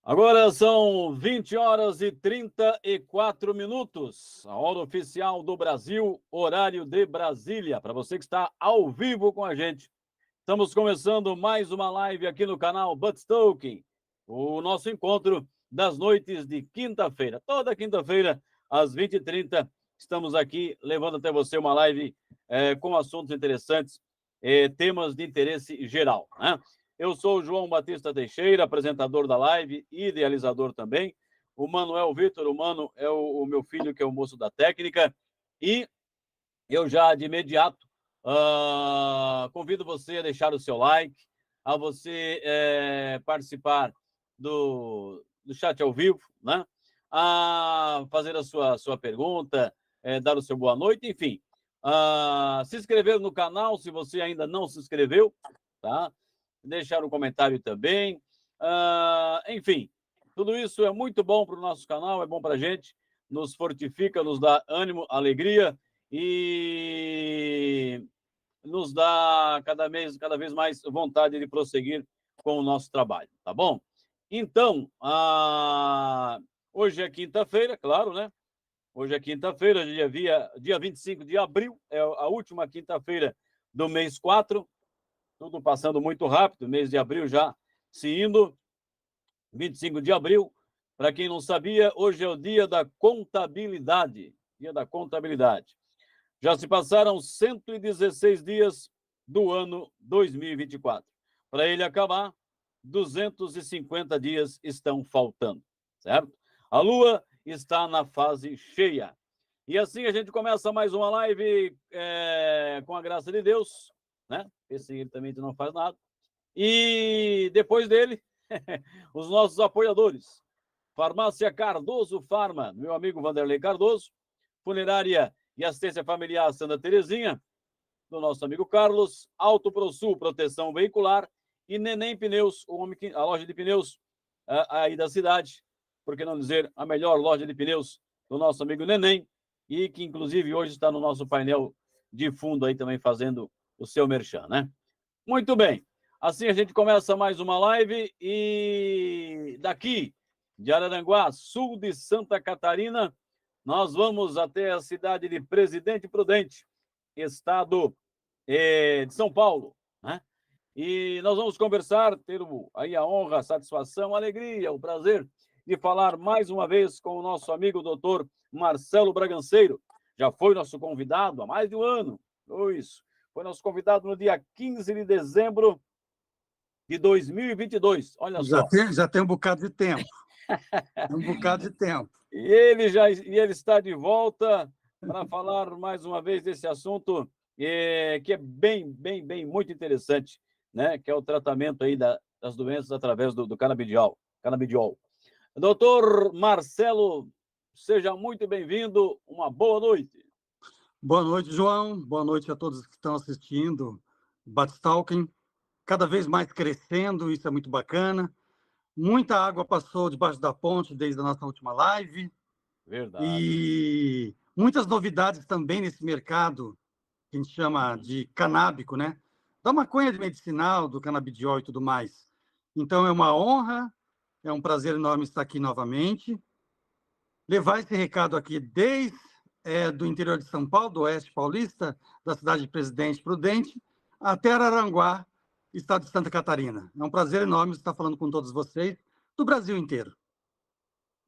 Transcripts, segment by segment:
Agora são 20 horas e 34 minutos, a hora oficial do Brasil, horário de Brasília. Para você que está ao vivo com a gente, estamos começando mais uma live aqui no canal Butts Talking, o nosso encontro das noites de quinta-feira. Toda quinta-feira, às 20h30, estamos aqui levando até você uma live com assuntos interessantes, temas de interesse geral, né? Eu sou o João Batista Teixeira, apresentador da live e idealizador também. O Manuel Vitor, o Mano, é o meu filho, que é o moço da técnica. E eu já, de imediato, convido você a deixar o seu like, a você participar do chat ao vivo, né? A fazer a sua pergunta, dar o seu boa noite, enfim. Se inscrever no canal, se você ainda não se inscreveu, tá? Deixar um comentário também. Enfim, tudo isso é muito bom para o nosso canal, é bom para a gente, nos fortifica, nos dá ânimo, alegria e nos dá cada vez mais vontade de prosseguir com o nosso trabalho, tá bom? Então, hoje é quinta-feira, claro, né? Hoje é quinta-feira, dia 25 de abril, é a última quinta-feira do mês 4, tudo passando muito rápido, mês de abril já se indo, 25 de abril. Para quem não sabia, hoje é o dia da contabilidade. Dia da contabilidade. Já se passaram 116 dias do ano 2024. Para ele acabar, 250 dias estão faltando, certo? A Lua está na fase cheia. E assim a gente começa mais uma live com a graça de Deus, né? Esse ele também não faz nada. E depois dele, os nossos apoiadores. Farmácia Cardoso Farma, meu amigo Vanderlei Cardoso. Funerária e Assistência Familiar Santa Terezinha, do nosso amigo Carlos. Auto ProSul, proteção veicular. E Neném Pneus, a loja de pneus aí da cidade. Por que não dizer a melhor loja de pneus do nosso amigo Neném. E que, inclusive, hoje está no nosso painel de fundo aí também fazendo o seu merchan, né? Muito bem. Assim a gente começa mais uma live e daqui, de Araranguá, sul de Santa Catarina, nós vamos até a cidade de Presidente Prudente, estado de São Paulo, né? E nós vamos conversar, ter aí a honra, a satisfação, a alegria, o prazer de falar mais uma vez com o nosso amigo doutor Marcelo Braganceiro. Já foi nosso convidado há mais de um ano. Isso. Foi nosso convidado no dia 15 de dezembro de 2022. Olha só. Já tem um bocado de tempo. Um bocado de tempo. E ele está de volta para falar mais uma vez desse assunto que é bem, muito interessante, né? Que é o tratamento aí das doenças através do canabidiol. Doutor Marcelo, seja muito bem-vindo. Uma boa noite. Boa noite, João. Boa noite a todos que estão assistindo Butts Talking. Cada vez mais crescendo, isso é muito bacana. Muita água passou debaixo da ponte desde a nossa última live. Verdade. E muitas novidades também nesse mercado que a gente chama de canábico, né? Da maconha de medicinal, do canabidiol e tudo mais. Então é uma honra, é um prazer enorme estar aqui novamente. Levar esse recado aqui desde do interior de São Paulo, do oeste paulista, da cidade de Presidente Prudente, até Araranguá, estado de Santa Catarina. É um prazer enorme estar falando com todos vocês, do Brasil inteiro.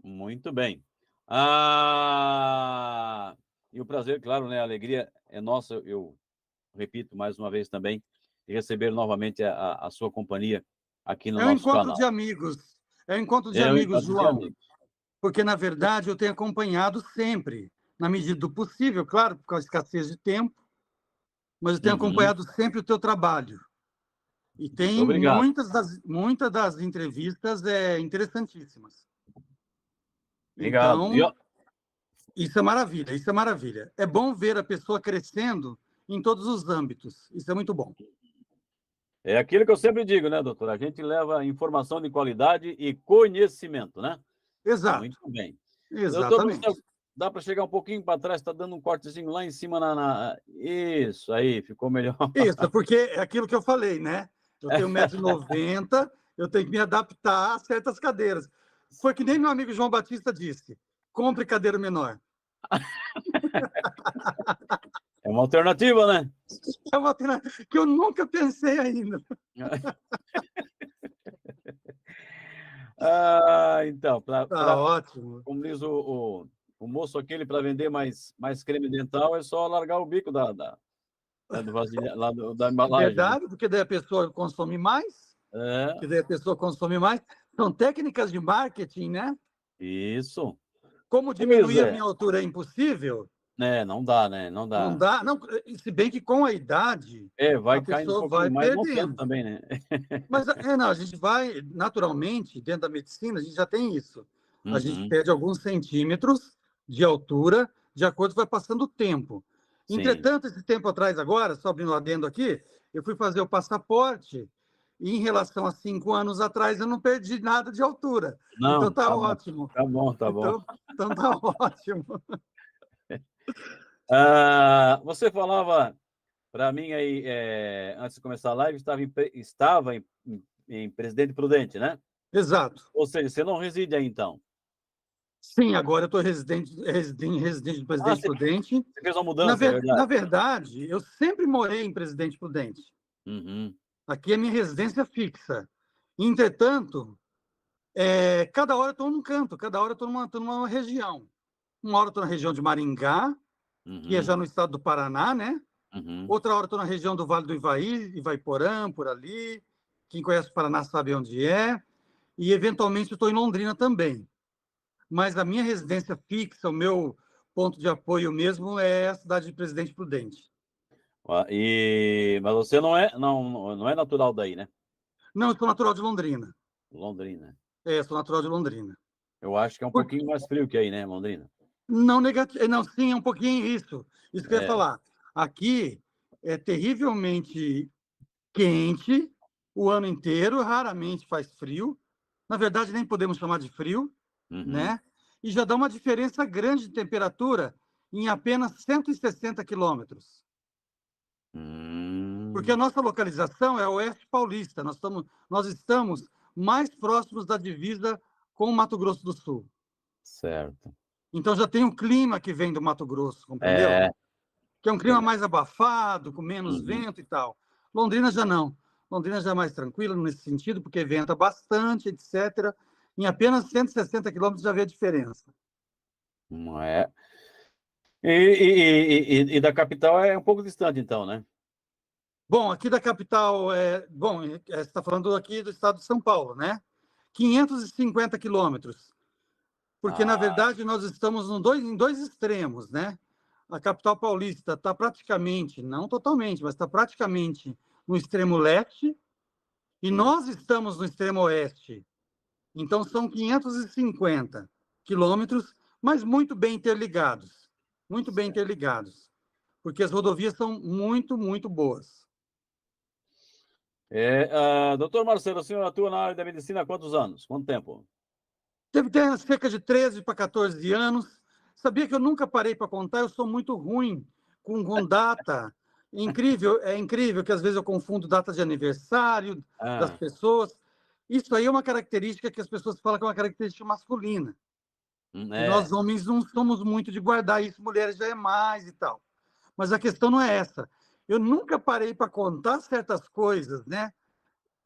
Muito bem. E o prazer, claro, né? A alegria é nossa, eu repito mais uma vez também, de receber novamente a sua companhia aqui no nosso canal. É um encontro de amigos. É um encontro de amigos, João. Porque, na verdade, eu tenho acompanhado sempre, na medida do possível, claro, por causa da escassez de tempo, mas eu tenho acompanhado sempre o teu trabalho. E tem muitas das entrevistas interessantíssimas. Obrigado. Então, isso é maravilha, isso é maravilha. É bom ver a pessoa crescendo em todos os âmbitos. Isso é muito bom. É aquilo que eu sempre digo, né, doutor? A gente leva informação de qualidade e conhecimento, né? Exato. Muito bem. Exatamente. Doutor, dá para chegar um pouquinho para trás, está dando um cortezinho lá em cima Isso aí, ficou melhor. Isso, porque é aquilo que eu falei, né? Eu tenho 1,90 m eu tenho que me adaptar a certas cadeiras. Foi que nem meu amigo João Batista disse, compre cadeira menor. É uma alternativa, né? É uma alternativa que eu nunca pensei ainda. Então, Tá ótimo. como diz o moço aquele, para vender mais creme dental, é só largar o bico da embalagem, né? Verdade, porque daí a pessoa consome mais, É, que daí a pessoa consome mais. São técnicas de marketing, né? isso. Como Pois diminuir a é. minha altura é impossível, É, não dá, né? Não não dá. dá. Não, se bem que com a idade Vai a caindo um pessoa vai pouquinho mais, não tanto perdendo. também, né? Mas não, a gente vai, naturalmente, dentro da medicina, a gente já tem isso. A gente Uhum, perde alguns centímetros de altura de acordo com vai passando o tempo. sim. Entretanto, esse tempo atrás, agora, só abrindo um adendo aqui, eu fui fazer o passaporte e, em relação a 5 anos atrás, eu não perdi nada de altura. Então, Não, tá tá bom. ótimo. Tá bom, tá bom. Então tá ótimo. Você falava para mim aí, antes de começar a live, estava em Presidente Prudente, né? Exato. Ou seja, você não reside aí, então? Sim, agora eu estou residente do Presidente Você Prudente. fez uma mudança, é Na verdade. verdade, eu sempre morei em Presidente Prudente. Uhum, Aqui é minha residência fixa. Entretanto, cada hora eu estou num canto, cada hora eu estou numa região. Uma hora eu estou na região de Maringá, que é uhum, já no estado do Paraná, né? uhum. Outra hora eu estou na região do Vale do Ivaí, Ivaiporã, por ali. Quem conhece o Paraná sabe onde é. E, eventualmente, eu estou em Londrina também. Mas a minha residência fixa, o meu ponto de apoio mesmo é a cidade de Presidente Prudente. Mas você não é natural daí, né? Não, eu sou natural de Londrina. Londrina. Sou natural de Londrina. Eu acho que é um Por pouquinho mais frio que aí, né, Londrina? Não negativo, não, sim, é um pouquinho isso. Isso que eu ia É. falar. Aqui é terrivelmente quente o ano inteiro, raramente faz frio. Na verdade, nem podemos chamar de frio, Uhum. né? E já dá uma diferença grande de temperatura em apenas 160 quilômetros. Porque a Hum, nossa localização é oeste paulista, nós estamos mais próximos da divisa com o Mato Grosso do Sul. certo. Então já tem um clima que vem do Mato Grosso, compreendeu? É. Que é um clima mais abafado, com menos Uhum. vento e tal. Londrina já não. Londrina já é mais tranquila nesse sentido, porque venta bastante, etc. Em apenas 160 quilômetros já vê a diferença. Não é. E da capital é um pouco distante, então, né? Bom, aqui da capital, você está falando aqui do estado de São Paulo, né? 550 quilômetros. Porque, na Ah, verdade, nós estamos em dois extremos, né? A capital paulista está praticamente, não totalmente, mas está praticamente no extremo leste, e nós estamos no extremo oeste. Então, são 550 quilômetros, mas muito bem interligados. Muito bem interligados. Porque as rodovias são muito, muito boas. doutor Marcelo, o senhor atua na área da medicina há quantos anos? Quanto tempo? Deve ter cerca de 13 para 14 anos. Sabia que eu nunca parei para contar, eu sou muito ruim com data. É incrível que às vezes eu confundo data de aniversário das Ah, pessoas. Isso aí é uma característica que as pessoas falam que é uma característica masculina. E nós, é. homens, não somos muito de guardar isso, mulheres já é mais e tal. Mas a questão não é essa. Eu nunca parei para contar certas coisas, né?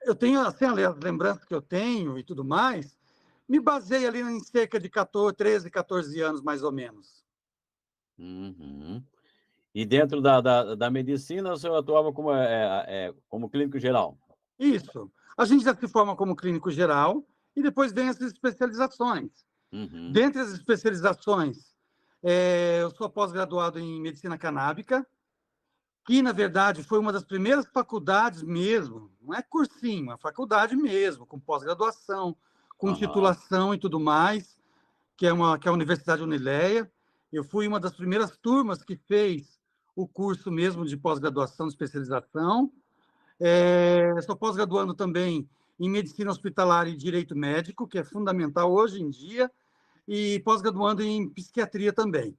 Eu tenho, assim, as lembranças que eu tenho e tudo mais, me baseei ali em cerca de 13, 14 anos, mais ou menos. Uhum. E dentro da medicina, o senhor atuava como clínico geral? Isso. A gente já se forma como clínico geral e depois vem as especializações. Uhum. Dentre as especializações, eu sou pós-graduado em medicina canábica, que, na verdade, foi uma das primeiras faculdades mesmo, não é cursinho, é faculdade mesmo, com pós-graduação, com Aham. titulação e tudo mais, que é a Universidade Unileia. Eu fui uma das primeiras turmas que fez o curso mesmo de pós-graduação, de especialização. Estou pós-graduando também em medicina hospitalar e direito médico, que é fundamental hoje em dia, e pós-graduando em psiquiatria também.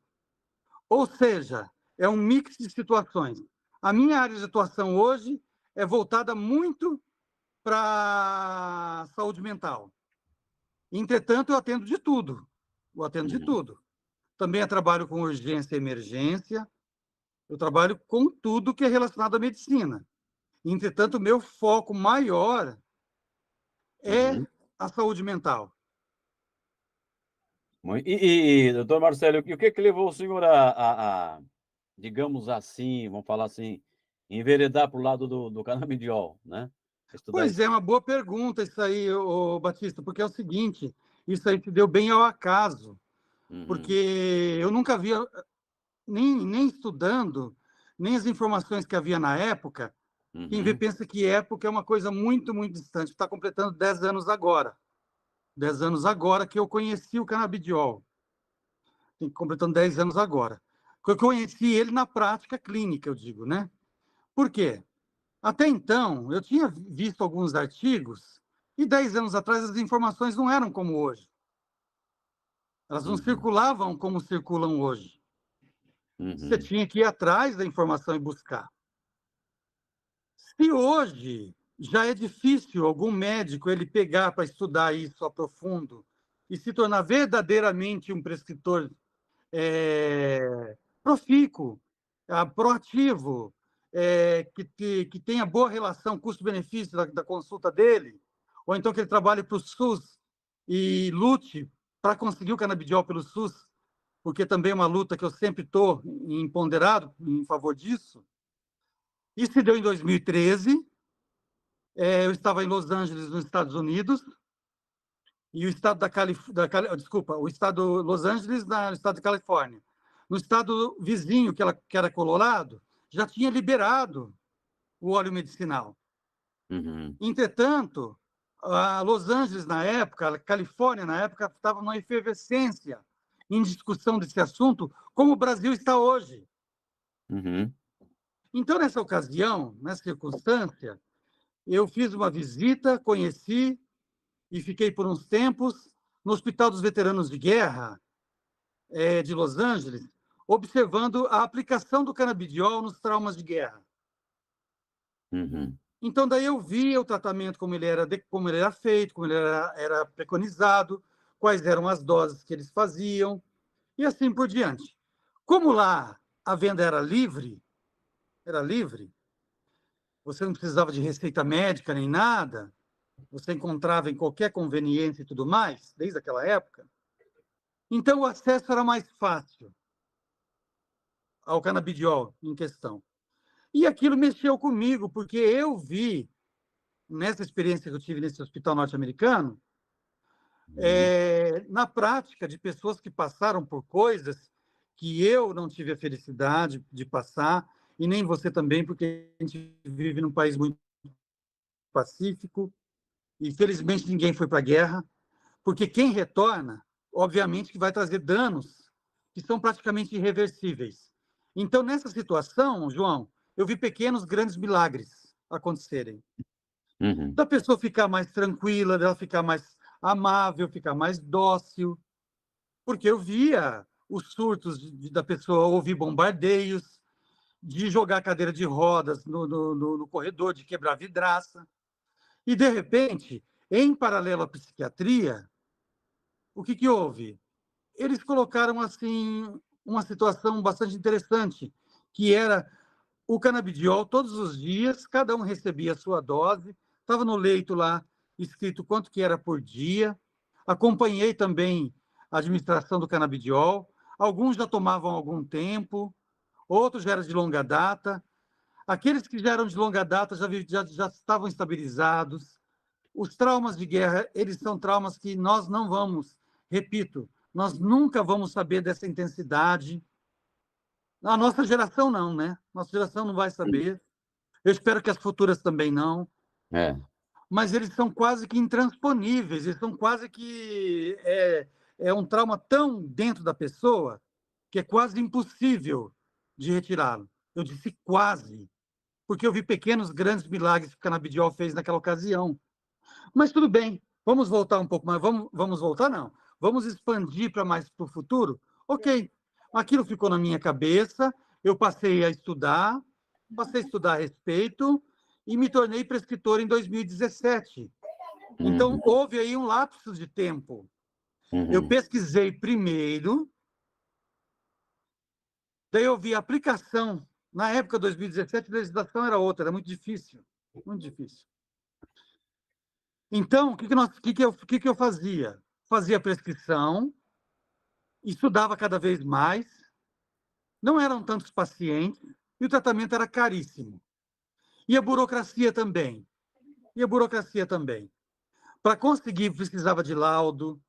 Ou seja, é um mix de situações. A minha área de atuação hoje é voltada muito para saúde mental. Entretanto, eu atendo de tudo. Eu atendo de tudo. Também eu trabalho com urgência e emergência. Eu trabalho com tudo que é relacionado à medicina. Entretanto, o meu foco maior é a saúde mental. Doutor Marcelo, e o que levou o senhor digamos assim, vamos falar assim, enveredar para o lado do canabidiol, né? Estudar Pois isso. é, uma boa pergunta isso aí, ô Batista, porque é o seguinte, isso aí se deu bem ao acaso, porque eu nunca havia, nem estudando, nem as informações que havia na época, quem vê pensa que época é uma coisa muito, muito distante. Está completando 10 anos agora. 10 anos agora que eu conheci o canabidiol. Completando 10 anos agora. Eu conheci ele na prática clínica, eu digo, né? Por quê? Até então, eu tinha visto alguns artigos e 10 anos atrás as informações não eram como hoje. Elas não circulavam como circulam hoje. Você tinha que ir atrás da informação e buscar. Se hoje já é difícil algum médico ele pegar para estudar isso a profundo e se tornar verdadeiramente um prescritor profícuo, proativo, que tenha boa relação custo-benefício da consulta dele, ou então que ele trabalhe para o SUS e lute para conseguir o canabidiol pelo SUS, porque também é uma luta que eu sempre estou empoderado em favor disso. Isso se deu em 2013. Eu estava em Los Angeles, nos Estados Unidos, e o estado o estado Los Angeles, no estado da Califórnia. No estado vizinho, que era Colorado, já tinha liberado o óleo medicinal. Entretanto, a Los Angeles, na época, a Califórnia, na época, estava numa efervescência em discussão desse assunto, como o Brasil está hoje. Então, nessa ocasião, nessa circunstância, eu fiz uma visita, conheci e fiquei por uns tempos no Hospital dos Veteranos de Guerra de Los Angeles, observando a aplicação do canabidiol nos traumas de guerra. Então, daí eu via o tratamento, como ele era feito, como ele era preconizado, quais eram as doses que eles faziam, e assim por diante. Como lá a venda era livre, você não precisava de receita médica nem nada, você encontrava em qualquer conveniência e tudo mais, desde aquela época, então o acesso era mais fácil ao canabidiol em questão. E aquilo mexeu comigo, porque eu vi, nessa experiência que eu tive nesse hospital norte-americano, na prática de pessoas que passaram por coisas que eu não tive a felicidade de passar, e nem você também, porque a gente vive num país muito pacífico, e felizmente ninguém foi para a guerra, porque quem retorna, obviamente que vai trazer danos que são praticamente irreversíveis. Então, nessa situação, João, eu vi pequenos, grandes milagres acontecerem. Da pessoa ficar mais tranquila, dela ficar mais amável, ficar mais dócil, porque eu via os surtos da pessoa ouvir bombardeios, de jogar cadeira de rodas no corredor, de quebrar vidraça. E, de repente, em paralelo à psiquiatria, o que houve? Eles colocaram assim uma situação bastante interessante, que era o canabidiol todos os dias, cada um recebia a sua dose, estava no leito lá escrito quanto que era por dia. Acompanhei também a administração do canabidiol. Alguns já tomavam há algum tempo, outros já eram de longa data. Aqueles que já eram de longa data já estavam estabilizados. Os traumas de guerra, eles são traumas que nós não vamos, repito, nós nunca vamos saber dessa intensidade. A nossa geração não, né? Nossa geração não vai saber. Eu espero que as futuras também não. Mas eles são quase que intransponíveis, eles são quase que... É um trauma tão dentro da pessoa que é quase impossível de retirá-lo. Eu disse quase, porque eu vi pequenos, grandes milagres que o canabidiol fez naquela ocasião. Mas tudo bem, vamos voltar um pouco mais. Vamos voltar, não. Vamos expandir para mais para o futuro? Ok, aquilo ficou na minha cabeça, eu passei a estudar a respeito, e me tornei prescritor em 2017. Então, houve aí um lapso de tempo. Eu pesquisei primeiro, daí eu vi a aplicação. Na época, 2017, a legislação era outra, era muito difícil. Muito difícil. Então, o que eu fazia? Fazia prescrição, estudava cada vez mais, não eram tantos pacientes, e o tratamento era caríssimo. E a burocracia também. Para conseguir, precisava de laudo.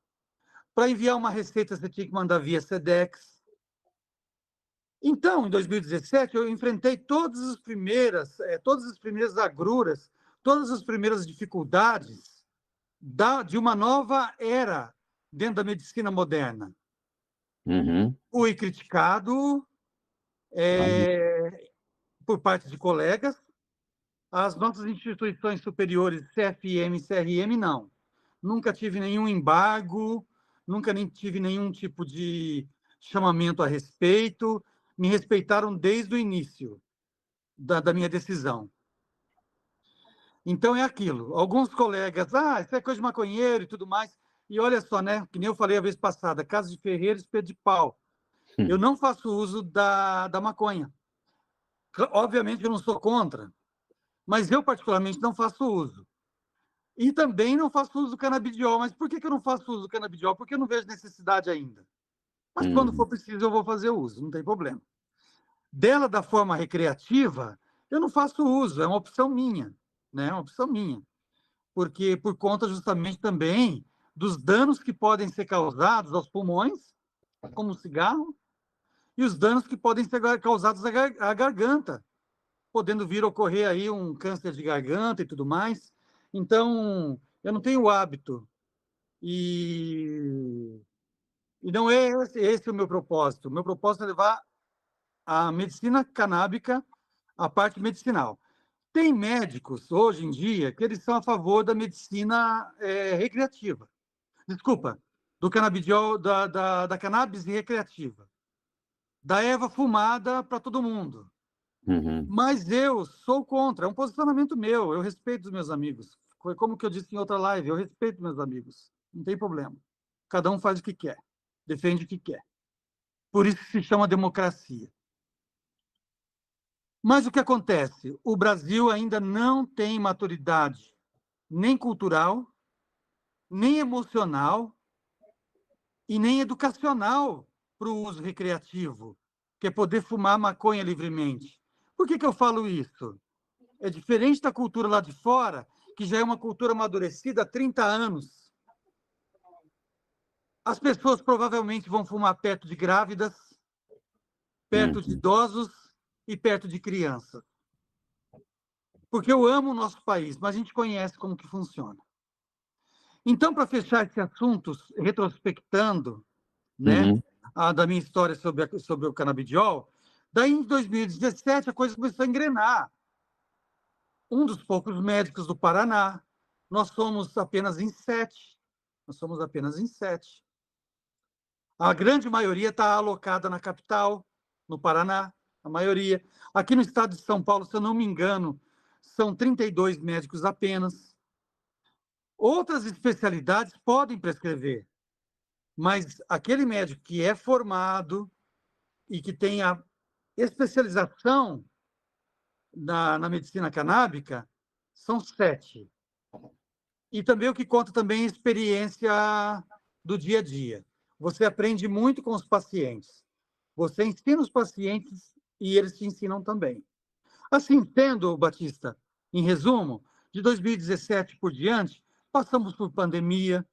Para enviar uma receita, você tinha que mandar via Sedex. Então, em 2017, eu enfrentei todas as primeiras agruras, todas as primeiras dificuldades de uma nova era dentro da medicina moderna. Fui criticado por parte de colegas. As nossas instituições superiores, CFM e CRM, não. Nunca tive nenhum embargo, nunca nem tive nenhum tipo de chamamento a respeito. Me respeitaram desde o início da minha decisão. Então, é aquilo. Alguns colegas, isso é coisa de maconheiro e tudo mais. E olha só, né? Que nem eu falei a vez passada, casa de ferreiro, espeto de pau. Eu não faço uso da maconha. Obviamente, eu não sou contra, mas eu, particularmente, não faço uso. E também não faço uso do canabidiol. Mas por que eu não faço uso do canabidiol? Porque eu não vejo necessidade ainda. Mas quando for preciso, eu vou fazer uso, não tem problema. Dela, da forma recreativa, eu não faço uso, é uma opção minha, né? É uma opção minha. Porque por conta justamente também dos danos que podem ser causados aos pulmões, como o cigarro, e os danos que podem ser causados à garganta, podendo vir a ocorrer aí um câncer de garganta e tudo mais. Então, eu não tenho hábito. E não é esse o meu propósito. O meu propósito é levar a medicina canábica à parte medicinal. Tem médicos, hoje em dia, que eles são a favor da medicina recreativa. Desculpa, do canabidiol, da cannabis recreativa. Da erva fumada para todo mundo. Mas eu sou contra, é um posicionamento meu, eu respeito os meus amigos. Foi como que eu disse em outra live, eu respeito meus amigos, não tem problema. Cada um faz o que quer, defende o que quer. Por isso se chama democracia. Mas o que acontece? O Brasil ainda não tem maturidade nem cultural, nem emocional e nem educacional para o uso recreativo, que é poder fumar maconha livremente. Por que eu falo isso? É diferente da cultura lá de fora, que já é uma cultura amadurecida há 30 anos. As pessoas provavelmente vão fumar perto de grávidas, perto de idosos e perto de crianças. Porque eu amo o nosso país, mas a gente conhece como que funciona. Então, para fechar esse assunto, retrospectando, né, da minha história sobre o canabidiol, daí em 2017 a coisa começou a engrenar. Um dos poucos médicos do Paraná, nós somos apenas em 7. A grande maioria está alocada na capital, no Paraná, a maioria. Aqui no estado de São Paulo, se eu não me engano, são 32 médicos apenas. Outras especialidades podem prescrever, mas aquele médico que é formado e que tem a especialização na medicina canábica são 7. E também o que conta também é a experiência do dia a dia. Você aprende muito com os pacientes. Você ensina os pacientes e eles te ensinam também. Assim, tendo, Batista, em resumo, de 2017 por diante, passamos por pandemia.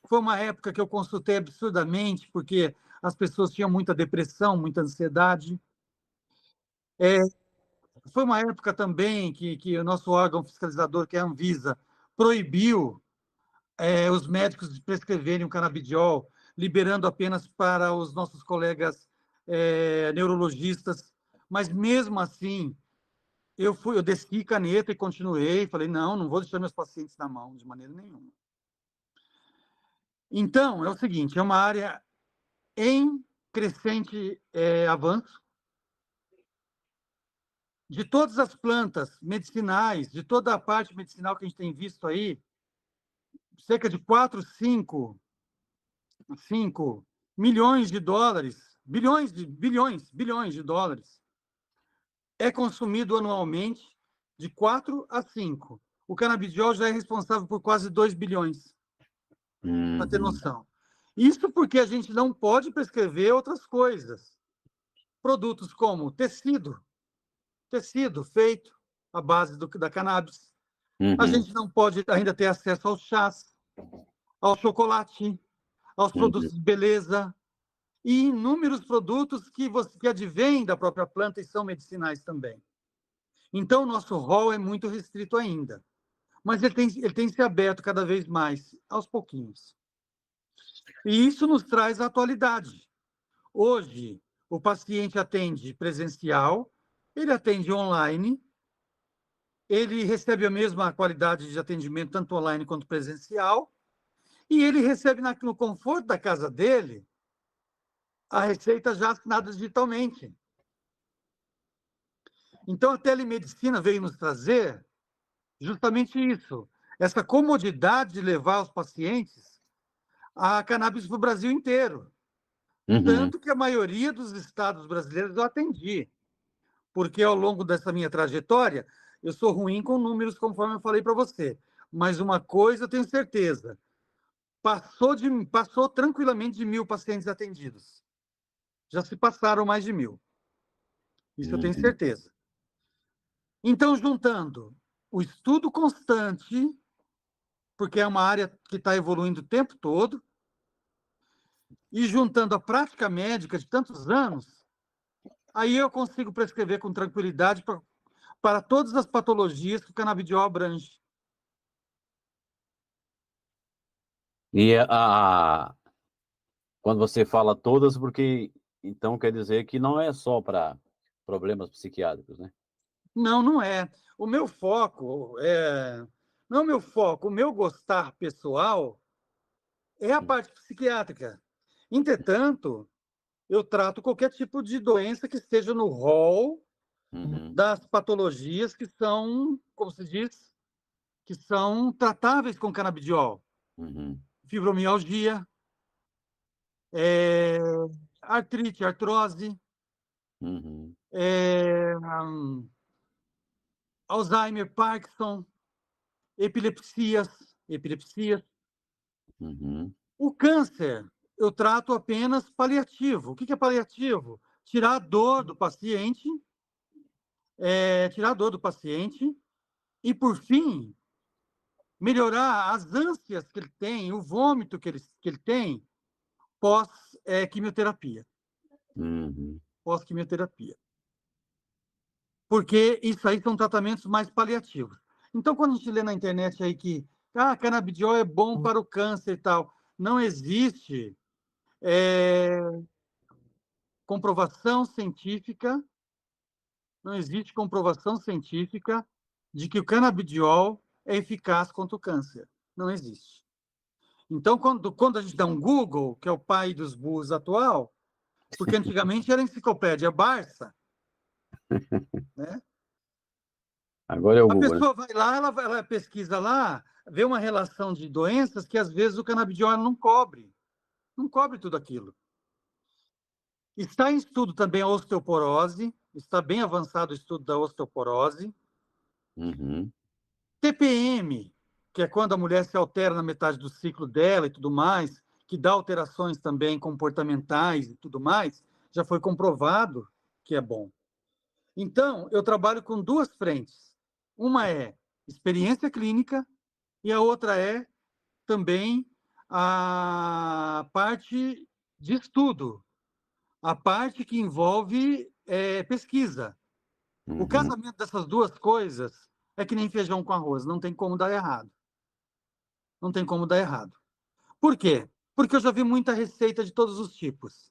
Foi uma época que eu consultei absurdamente, porque as pessoas tinham muita depressão, muita ansiedade. Foi uma época também que o nosso órgão fiscalizador, que é a Anvisa, proibiu os médicos de prescreverem o canabidiol, liberando apenas para os nossos colegas neurologistas. Mas, mesmo assim, eu desci caneta e continuei, falei, não vou deixar meus pacientes na mão, de maneira nenhuma. Então, é o seguinte, é uma área em crescente avanço. de todas as plantas medicinais, de toda a parte medicinal que a gente tem visto aí, cerca de 4, 5 milhões de dólares, bilhões de dólares, é consumido anualmente de 4 a 5. O canabidiol já é responsável por quase 2 bilhões, para ter noção. Isso porque a gente não pode prescrever outras coisas. Produtos como tecido feito à base da cannabis. A gente não pode ainda ter acesso aos chás, ao chocolate, aos produtos de beleza e inúmeros produtos que advêm da própria planta e são medicinais também. Então, o nosso rol é muito restrito ainda, mas ele tem se aberto cada vez mais, aos pouquinhos. E isso nos traz a atualidade. Hoje, o paciente atende presencial, ele atende online, ele recebe a mesma qualidade de atendimento, tanto online quanto presencial, e ele recebe no conforto da casa dele a receita já assinada digitalmente. Então, a telemedicina veio nos trazer justamente isso, essa comodidade de levar os pacientes a cannabis para o Brasil inteiro. Tanto que a maioria dos estados brasileiros eu atendi, porque ao longo dessa minha trajetória, eu sou ruim com números, conforme eu falei para você, mas uma coisa eu tenho certeza, passou tranquilamente de 1.000 pacientes atendidos. Já se passaram mais de 1.000. Isso eu tenho certeza. Então, juntando o estudo constante, porque é uma área que está evoluindo o tempo todo, e juntando a prática médica de tantos anos, aí eu consigo prescrever com tranquilidade para todas as patologias que o canabidiol abrange. E quando você fala todas, porque então quer dizer que não é só para problemas psiquiátricos, né? Não, não é. O meu foco não é o meu foco, o meu gostar pessoal é a parte psiquiátrica. Entretanto, eu trato qualquer tipo de doença que esteja no rol das patologias que são, como se diz, que são tratáveis com canabidiol. Fibromialgia, artrite, artrose, Alzheimer, Parkinson, epilepsias. O câncer, eu trato apenas paliativo. O que é paliativo? Tirar a dor do paciente, e, por fim, melhorar as ânsias que ele tem, o vômito que ele tem pós-quimioterapia. Pós-quimioterapia. Porque isso aí são tratamentos mais paliativos. Então, quando a gente lê na internet aí que canabidiol é bom para o câncer e tal, não existe comprovação científica, de que o canabidiol é eficaz contra o câncer. Não existe. Então, quando a gente dá um Google, que é o pai dos burros atual, porque antigamente era a enciclopédia Barça, né? Agora é o A Google, né? pessoa vai lá, ela pesquisa lá, vê uma relação de doenças que às vezes o canabidiol não cobre tudo aquilo. Está em estudo também a osteoporose, está bem avançado o estudo da osteoporose. TPM, que é quando a mulher se altera na metade do ciclo dela e tudo mais, que dá alterações também comportamentais e tudo mais, já foi comprovado que é bom. Então, eu trabalho com duas frentes. Uma é experiência clínica e a outra é também a parte de estudo, a parte que envolve pesquisa. O casamento dessas duas coisas é que nem feijão com arroz, não tem como dar errado. Não tem como dar errado. Por quê? Porque eu já vi muita receita de todos os tipos.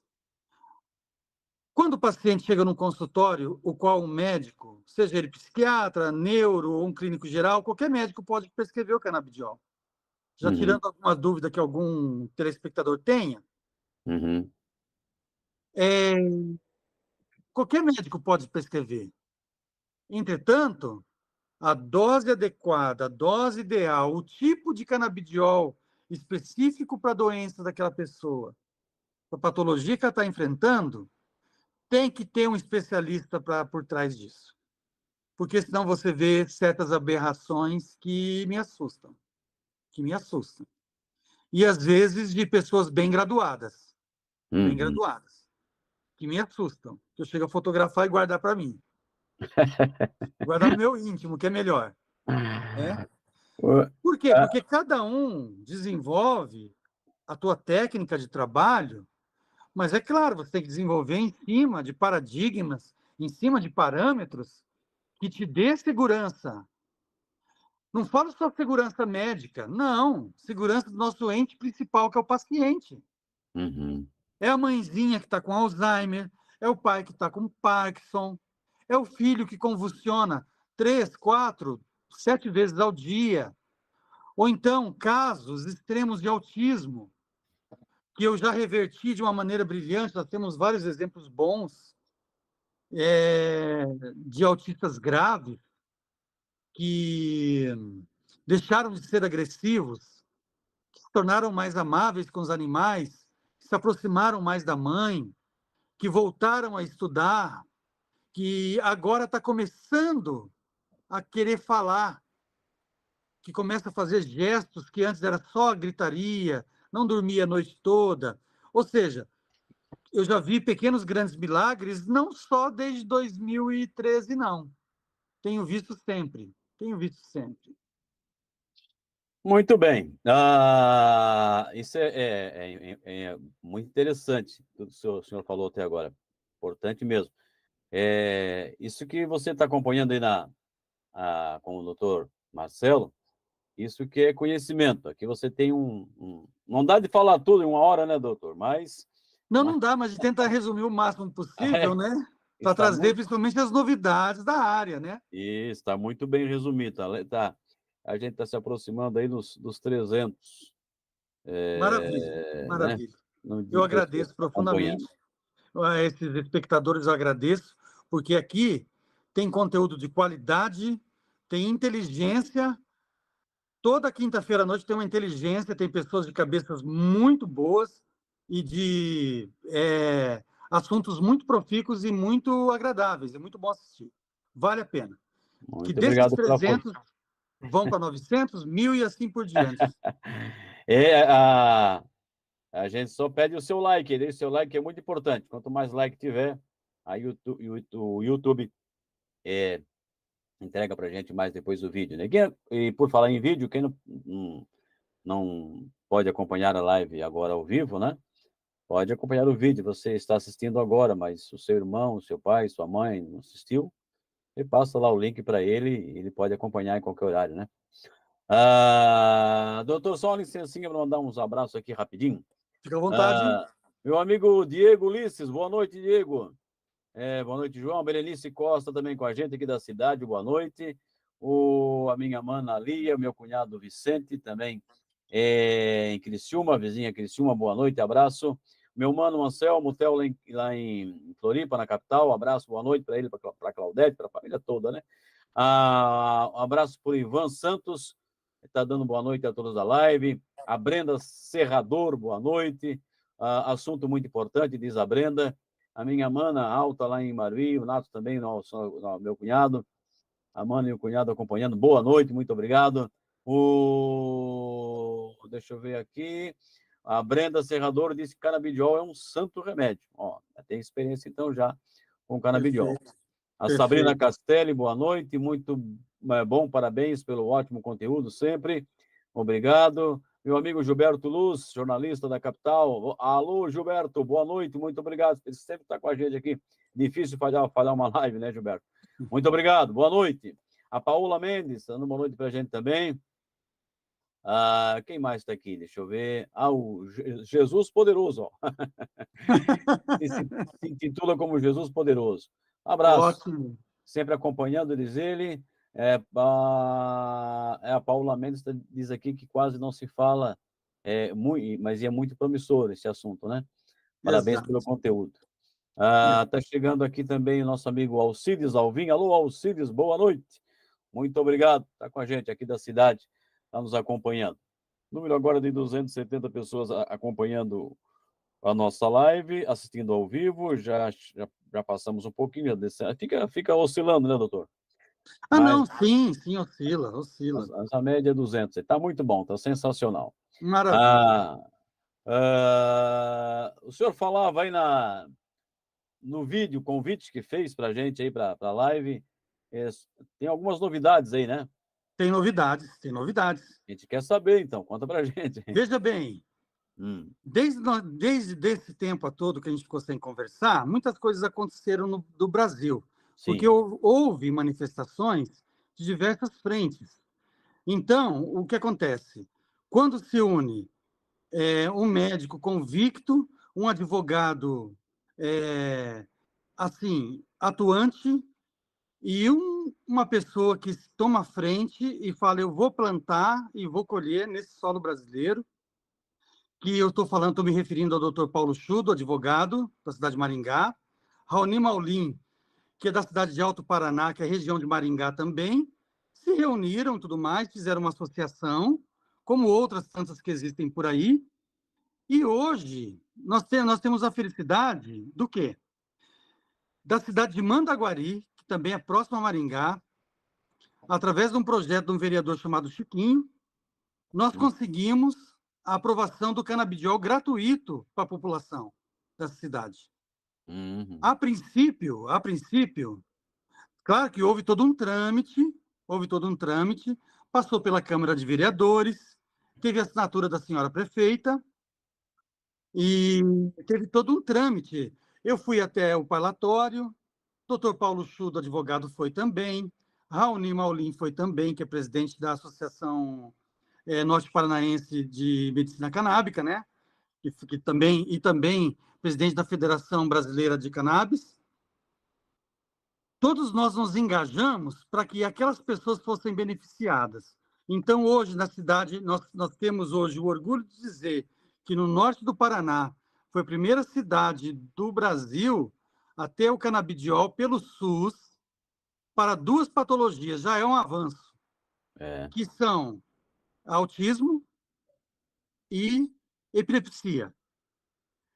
Quando o paciente chega num consultório, o qual um médico, seja ele psiquiatra, neuro ou um clínico geral, qualquer médico pode prescrever o canabidiol. Já tirando alguma dúvida que algum telespectador tenha, qualquer médico pode prescrever. Entretanto, a dose adequada, a dose ideal, o tipo de canabidiol específico para a doença daquela pessoa, para a patologia que ela está enfrentando, tem que ter um especialista por trás disso. Porque senão você vê certas aberrações que me assustam. Que me assustam. E às vezes de pessoas bem Uhum. graduadas, que me assustam. Que eu chego a fotografar e guardar para mim. Guardar no meu íntimo, que é melhor. Né? O- Por quê? ah, Porque cada um desenvolve a tua técnica de trabalho, mas é claro, você tem que desenvolver em cima de paradigmas, em cima de parâmetros que te dê segurança. Não falo só segurança médica, não. Segurança do nosso ente principal, que é o paciente. uhum. É a mãezinha que está com Alzheimer, é o pai que está com Parkinson, é o filho que convulsiona 3, 4, 7 vezes ao dia. Ou então, casos extremos de autismo, que eu já reverti de uma maneira brilhante. Nós temos vários exemplos bons de autistas graves que deixaram de ser agressivos, que se tornaram mais amáveis com os animais, que se aproximaram mais da mãe, que voltaram a estudar, que agora está começando a querer falar, que começa a fazer gestos que antes era só gritaria, não dormia a noite toda. Ou seja, eu já vi pequenos grandes milagres, não só desde 2013, não. Tenho visto sempre, tenho visto sempre. Muito bem. Isso é muito interessante, tudo que o senhor falou até agora. Importante mesmo. Isso que você está acompanhando aí com o doutor Marcelo, isso que é conhecimento. Aqui você tem não dá de falar tudo em uma hora, né, doutor? Não, Mas não dá, mas de tentar resumir o máximo possível, é, né? Para está trazer muito, principalmente as novidades da área, né? está muito bem resumido. A gente está se aproximando aí dos 300, Maravilha, né, maravilha. de Eu pessoas agradeço que estão acompanhando. profundamente a esses espectadores, eu agradeço, porque aqui tem conteúdo de qualidade, tem inteligência. Toda quinta-feira à noite tem uma inteligência, tem pessoas de cabeças muito boas e de assuntos muito profícuos e muito agradáveis. É muito bom assistir. Vale a pena. Que Muito desses obrigado pela força. 300 vão para 900, 1.000 e assim por diante. É, a gente só pede o seu like, o seu like é muito importante. Quanto mais like tiver, aí o YouTube entrega para a gente mais depois do vídeo, né? E por falar em vídeo, quem não pode acompanhar a live agora ao vivo, né? Pode acompanhar o vídeo. Você está assistindo agora, mas o seu irmão, o seu pai, sua mãe não assistiu, e passa lá o link para ele e ele pode acompanhar em qualquer horário, né? Doutor, só uma licencinha para mandar uns abraços aqui rapidinho. Fica à vontade. Meu amigo Diego Ulisses, boa noite, Diego. Boa noite, João. Berenice Costa também com a gente aqui da cidade, boa noite. A minha mana Lia, meu cunhado Vicente também em Criciúma, vizinha Criciúma, boa noite, abraço. Meu mano Anselmo, Theo lá em Floripa, na capital, abraço, boa noite para ele, para a Claudete, para a família toda, né? Um abraço para o Ivan Santos, está dando boa noite a todos da live. A Brenda Serrador, boa noite. Assunto muito importante, diz a Brenda. A minha mana alta lá em Maruí, o Nato também, meu cunhado. A mana e o cunhado acompanhando. Boa noite, muito obrigado. Deixa eu ver aqui. A Brenda Serrador disse que canabidiol é um santo remédio. Ó, tem experiência então já com canabidiol. Perfeito, A Sabrina perfeito. Castelli, boa noite, muito bom, parabéns pelo ótimo conteúdo sempre, obrigado. Meu amigo Gilberto Luz, jornalista da capital, alô Gilberto, boa noite, muito obrigado, ele sempre está com a gente aqui, difícil falhar uma live, né Gilberto? Muito obrigado, boa noite. A Paola Mendes, dando boa noite para a gente também. Quem mais está aqui? Deixa eu ver. O Jesus Poderoso, ó. Se intitula como Jesus Poderoso. Abraço. Ótimo. Sempre acompanhando, diz ele. A Paula Mendes diz aqui que quase não se fala, mas é muito promissor esse assunto, né? Parabéns Exato. pelo conteúdo. Tá chegando aqui também o nosso amigo Alcides Alvim. Alô, Alcides, boa noite. Muito obrigado, está com a gente aqui da cidade, está nos acompanhando. Número agora de 270 pessoas acompanhando a nossa live, assistindo ao vivo, já passamos um pouquinho, fica oscilando, né, doutor? Mas Não, sim, oscila. a média é 200, está muito bom, está sensacional. Maravilha. O senhor falava aí no vídeo, convite que fez para a gente aí para a live, tem algumas novidades aí, né? Tem novidades. A gente quer saber, então, conta para a gente. Veja bem, desde esse tempo todo que a gente ficou sem conversar, muitas coisas aconteceram no Brasil, porque Sim. houve manifestações de diversas frentes. Então, o que acontece? Quando se une um médico convicto, um advogado assim atuante e uma pessoa que toma frente e fala: eu vou plantar e vou colher nesse solo brasileiro, que eu estou me referindo ao Dr. Paulo Chudo, advogado da cidade de Maringá, Raoni Maulin, que é da cidade de Alto Paraná, que é a região de Maringá também, se reuniram, tudo mais, fizeram uma associação, como outras tantas que existem por aí, e hoje nós temos a felicidade do quê? Da cidade de Mandaguari, que também é próxima a Maringá, através de um projeto de um vereador chamado Chiquinho, nós conseguimos a aprovação do canabidiol gratuito para a população dessa cidade. A princípio, claro que houve todo um trâmite, passou pela Câmara de Vereadores, teve a assinatura da senhora prefeita e teve todo um trâmite. Eu fui até o parlatório, doutor Paulo Chudo, advogado, foi também, Raoni Maulin foi também, que é presidente da Associação Norte Paranaense de Medicina Canábica, né? Que também presidente da Federação Brasileira de Cannabis. Todos nós nos engajamos para que aquelas pessoas fossem beneficiadas. Então, hoje, na cidade, nós temos hoje o orgulho de dizer que no norte do Paraná foi a primeira cidade do Brasil a ter o canabidiol pelo SUS para 2 patologias. Já é um avanço, que são autismo e epilepsia.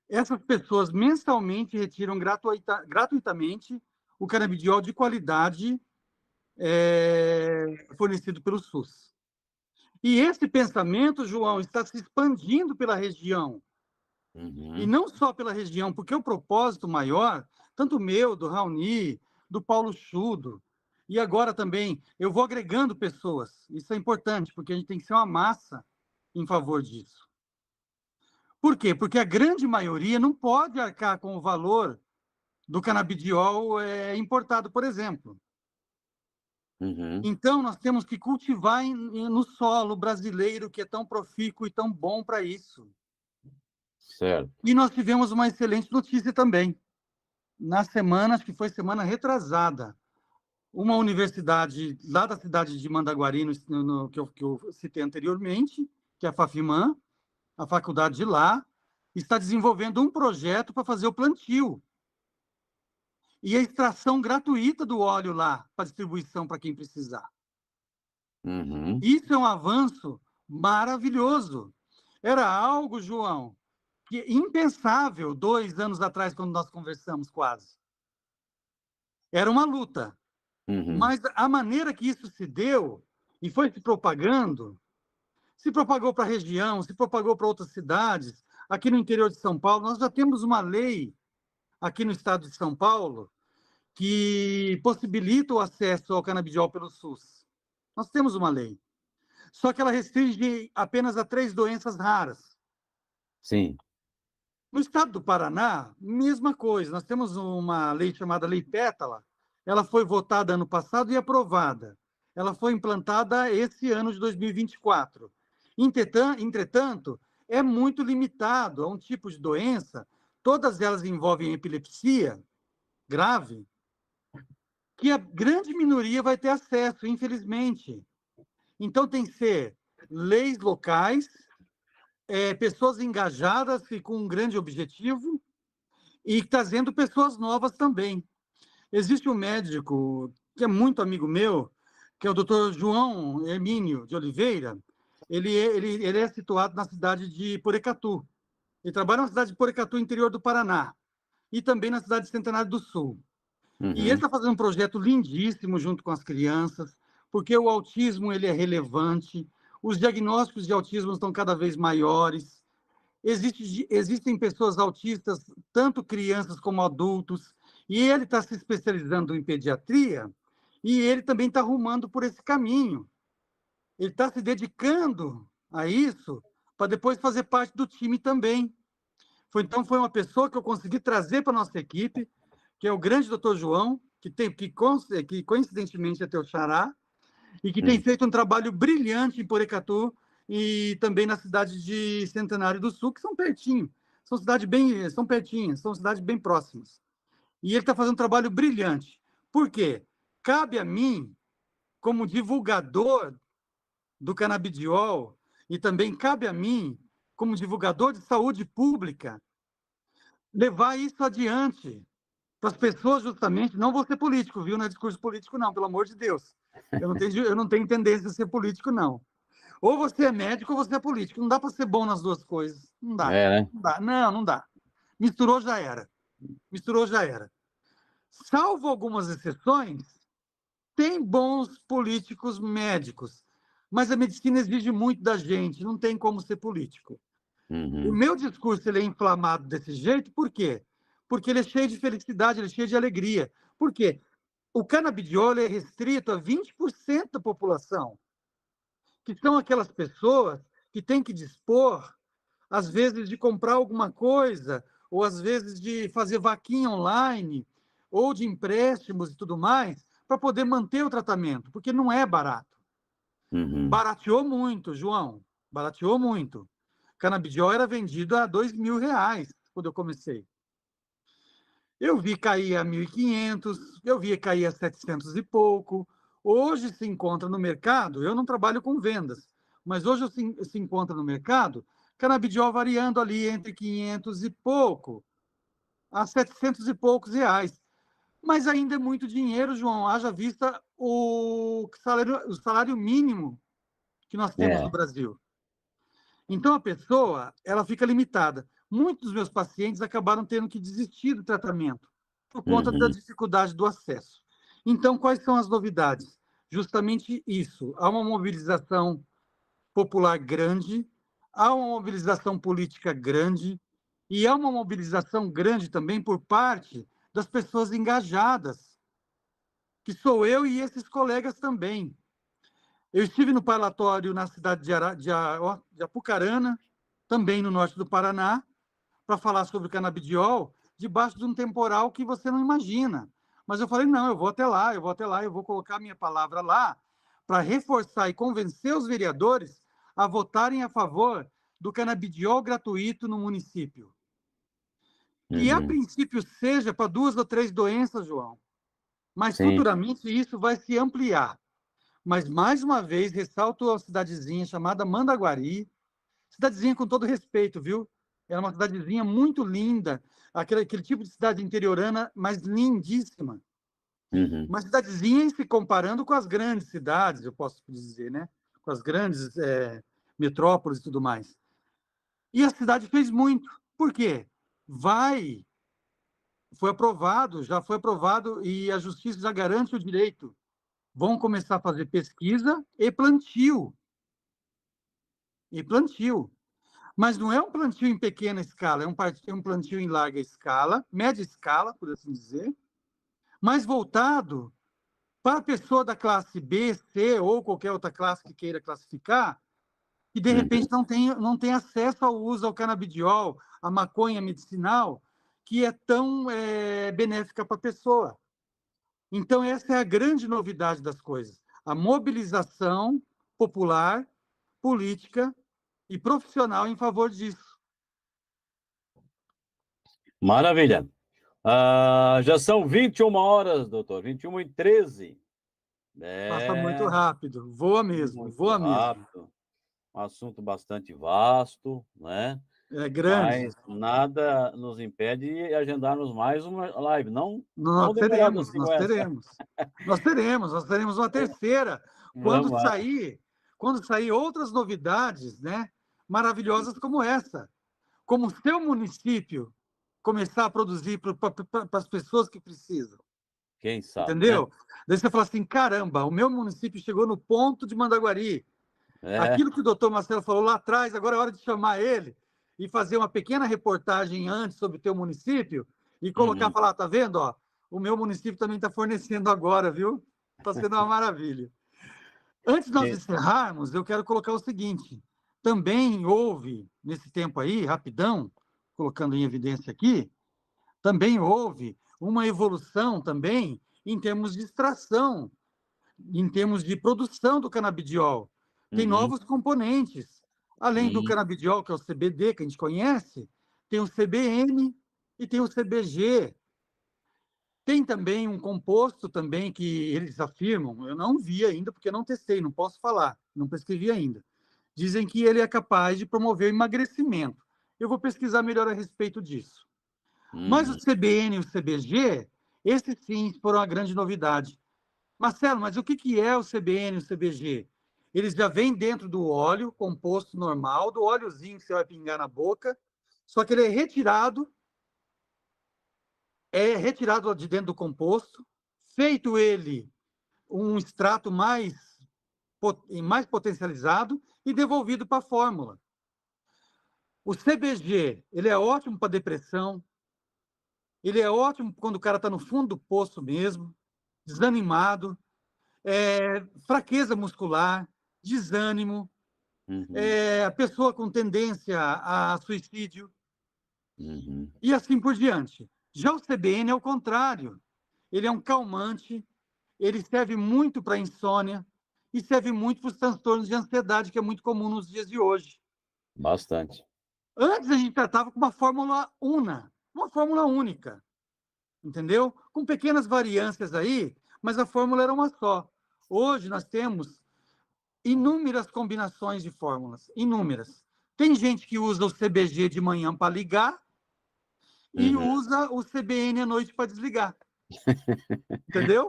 Essas pessoas mensalmente retiram gratuitamente o canabidiol de qualidade fornecido pelo SUS. E esse pensamento, João, está se expandindo pela região. E não só pela região, porque o propósito maior, tanto meu, do Raoni, do Paulo Chudo, e agora também, eu vou agregando pessoas. Isso é importante, porque a gente tem que ser uma massa em favor disso. Por quê? Porque a grande maioria não pode arcar com o valor do canabidiol importado, por exemplo. Então, nós temos que cultivar no solo brasileiro, que é tão profícuo e tão bom para isso. Certo. E nós tivemos uma excelente notícia também. Na semana, acho que foi semana retrasada, uma universidade lá da cidade de Mandaguari, que eu citei anteriormente, que é a FAFIMAN, a faculdade de lá, está desenvolvendo um projeto para fazer o plantio e a extração gratuita do óleo lá, para distribuição para quem precisar. Isso é um avanço maravilhoso. Era algo, João, que impensável 2 anos atrás, quando nós conversamos quase. Era uma luta. Mas a maneira que isso se deu e foi se propagando, se propagou para a região, se propagou para outras cidades. Aqui no interior de São Paulo, nós já temos uma lei, aqui no estado de São Paulo, que possibilita o acesso ao canabidiol pelo SUS. Nós temos uma lei. Só que ela restringe apenas a 3 doenças raras. Sim. No estado do Paraná, mesma coisa. Nós temos uma lei chamada Lei Pétala. Ela foi votada ano passado e aprovada. Ela foi implantada esse ano de 2024. Entretanto, é muito limitado a um tipo de doença, todas elas envolvem epilepsia grave, que a grande minoria vai ter acesso, infelizmente. Então, tem que ser leis locais, pessoas engajadas e com um grande objetivo, e trazendo pessoas novas também. Existe um médico que é muito amigo meu, que é o doutor João Hermínio de Oliveira. Ele é situado na cidade de Porecatu. Ele trabalha na cidade de Porecatu, interior do Paraná, e também na cidade de Centenário do Sul. E ele está fazendo um projeto lindíssimo junto com as crianças, porque o autismo ele é relevante, os diagnósticos de autismo estão cada vez maiores, existem pessoas autistas, tanto crianças como adultos, e ele está se especializando em pediatria, e ele também está arrumando por esse caminho. Ele está se dedicando a isso para depois fazer parte do time também. Então, foi uma pessoa que eu consegui trazer para a nossa equipe, que é o grande doutor João, que coincidentemente é teu xará, e que tem feito um trabalho brilhante em Porecatu e também na cidade de Centenário do Sul, que são pertinho, são pertinhas, são cidades bem próximas. E ele está fazendo um trabalho brilhante. Por quê? Cabe a mim, como divulgador do canabidiol, e também cabe a mim, como divulgador de saúde pública, levar isso adiante para as pessoas, justamente. Não vou ser político, viu? Não é discurso político, não, pelo amor de Deus. Eu não tenho tendência a ser político, não. Ou você é médico ou você é político. Não dá para ser bom nas duas coisas. Não dá. É, né? Não dá. Não, não dá. Misturou, já era. Misturou, já era. Salvo algumas exceções, tem bons políticos médicos, mas a medicina exige muito da gente, não tem como ser político. O meu discurso ele é inflamado desse jeito, por quê? Porque ele é cheio de felicidade, ele é cheio de alegria. Por quê? O canabidiol é restrito a 20% da população, que são aquelas pessoas que têm que dispor, às vezes, de comprar alguma coisa, ou às vezes de fazer vaquinha online, ou de empréstimos e tudo mais, para poder manter o tratamento, porque não é barato. Barateou muito, João, barateou muito. Canabidiol era vendido a R$ 2.000 quando eu comecei. Eu vi cair a 1.500, eu vi cair a 700 e pouco. Hoje se encontra no mercado, eu não trabalho com vendas, mas hoje se encontra no mercado canabidiol variando ali entre 500 e pouco a 700 e poucos reais. Mas ainda é muito dinheiro, João, haja vista o salário mínimo que nós temos no É. Brasil. Então, a pessoa ela fica limitada. Muitos dos meus pacientes acabaram tendo que desistir do tratamento por conta da dificuldade do acesso. Então, quais são as novidades? Justamente isso. Há uma mobilização popular grande, há uma mobilização política grande, e há uma mobilização grande também por parte das pessoas engajadas, que sou eu e esses colegas também. Eu estive no parlatório na cidade de Apucarana, também no norte do Paraná, para falar sobre o canabidiol, debaixo de um temporal que você não imagina. Mas eu falei, não, eu vou até lá, eu vou colocar minha palavra lá para reforçar e convencer os vereadores a votarem a favor do canabidiol gratuito no município. Que a princípio seja para 2 ou 3 doenças, João, mas Sim. futuramente isso vai se ampliar. Mas, mais uma vez, ressalto a cidadezinha chamada Mandaguari, cidadezinha com todo respeito, viu? Era uma cidadezinha muito linda, aquele tipo de cidade interiorana, mas lindíssima. Uma cidadezinha se comparando com as grandes cidades, eu posso dizer, né? Com as grandes metrópoles e tudo mais. E a cidade fez muito. Por quê? Já foi aprovado e a justiça já garante o direito. Vão começar a fazer pesquisa e plantio. Mas não é um plantio em pequena escala, é um plantio em larga escala, média escala, por assim dizer, mas voltado para a pessoa da classe B, C ou qualquer outra classe que queira classificar, que de repente não tem acesso ao uso ao canabidiol, à maconha medicinal, que é tão benéfica para a pessoa. Então, essa é a grande novidade das coisas. A mobilização popular, política e profissional em favor disso. Maravilha. Já são 21 horas, doutor, 21h13. Passa muito rápido, voa mesmo, Muito voa mesmo. rápido. Um assunto bastante vasto, né? grande. Mas nada nos impede de agendarmos mais uma live, não Nós demorada teremos, assim nós como essa. teremos. Nós teremos uma terceira quando Vamos lá. sair outras novidades, né, maravilhosas como essa. Como o seu município começar a produzir para as pessoas que precisam. Quem sabe, né? Entendeu? Daí você fala assim, caramba, o meu município chegou no ponto de Mandaguari. É. Aquilo que o doutor Marcelo falou lá atrás, agora é hora de chamar ele e fazer uma pequena reportagem antes sobre o teu município e colocar, Uhum. falar, tá vendo? Ó, o meu município também está fornecendo agora, viu? Está sendo uma maravilha. Antes de nós encerrarmos, eu quero colocar o seguinte, também houve, nesse tempo aí, rapidão, colocando em evidência aqui, também houve uma evolução também em termos de extração, em termos de produção do canabidiol. Tem Uhum. novos componentes. Além do canabidiol, que é o CBD, que a gente conhece, tem o CBN e tem o CBG. Tem também um composto também que eles afirmam, eu não vi ainda, porque não testei, não posso falar, não prescrevi ainda. Dizem que ele é capaz de promover emagrecimento. Eu vou pesquisar melhor a respeito disso. Mas o CBN e o CBG, esses sim foram a grande novidade. Marcelo, mas o que é o CBN e o CBG? Eles já vêm dentro do óleo composto normal, do óleozinho que você vai pingar na boca, só que ele é retirado de dentro do composto, feito ele um extrato mais potencializado e devolvido para a fórmula. O CBG, ele é ótimo para depressão, ele é ótimo quando o cara está no fundo do poço mesmo, desanimado, fraqueza muscular, desânimo, a pessoa com tendência a suicídio, e assim por diante. Já o CBN é o contrário. Ele é um calmante, ele serve muito para a insônia e serve muito para os transtornos de ansiedade, que é muito comum nos dias de hoje. Bastante. Antes a gente tratava com uma fórmula uma fórmula única, entendeu? Com pequenas variâncias aí, mas a fórmula era uma só. Hoje nós temos inúmeras combinações de fórmulas, inúmeras. Tem gente que usa o CBG de manhã para ligar e usa o CBN à noite para desligar. Entendeu?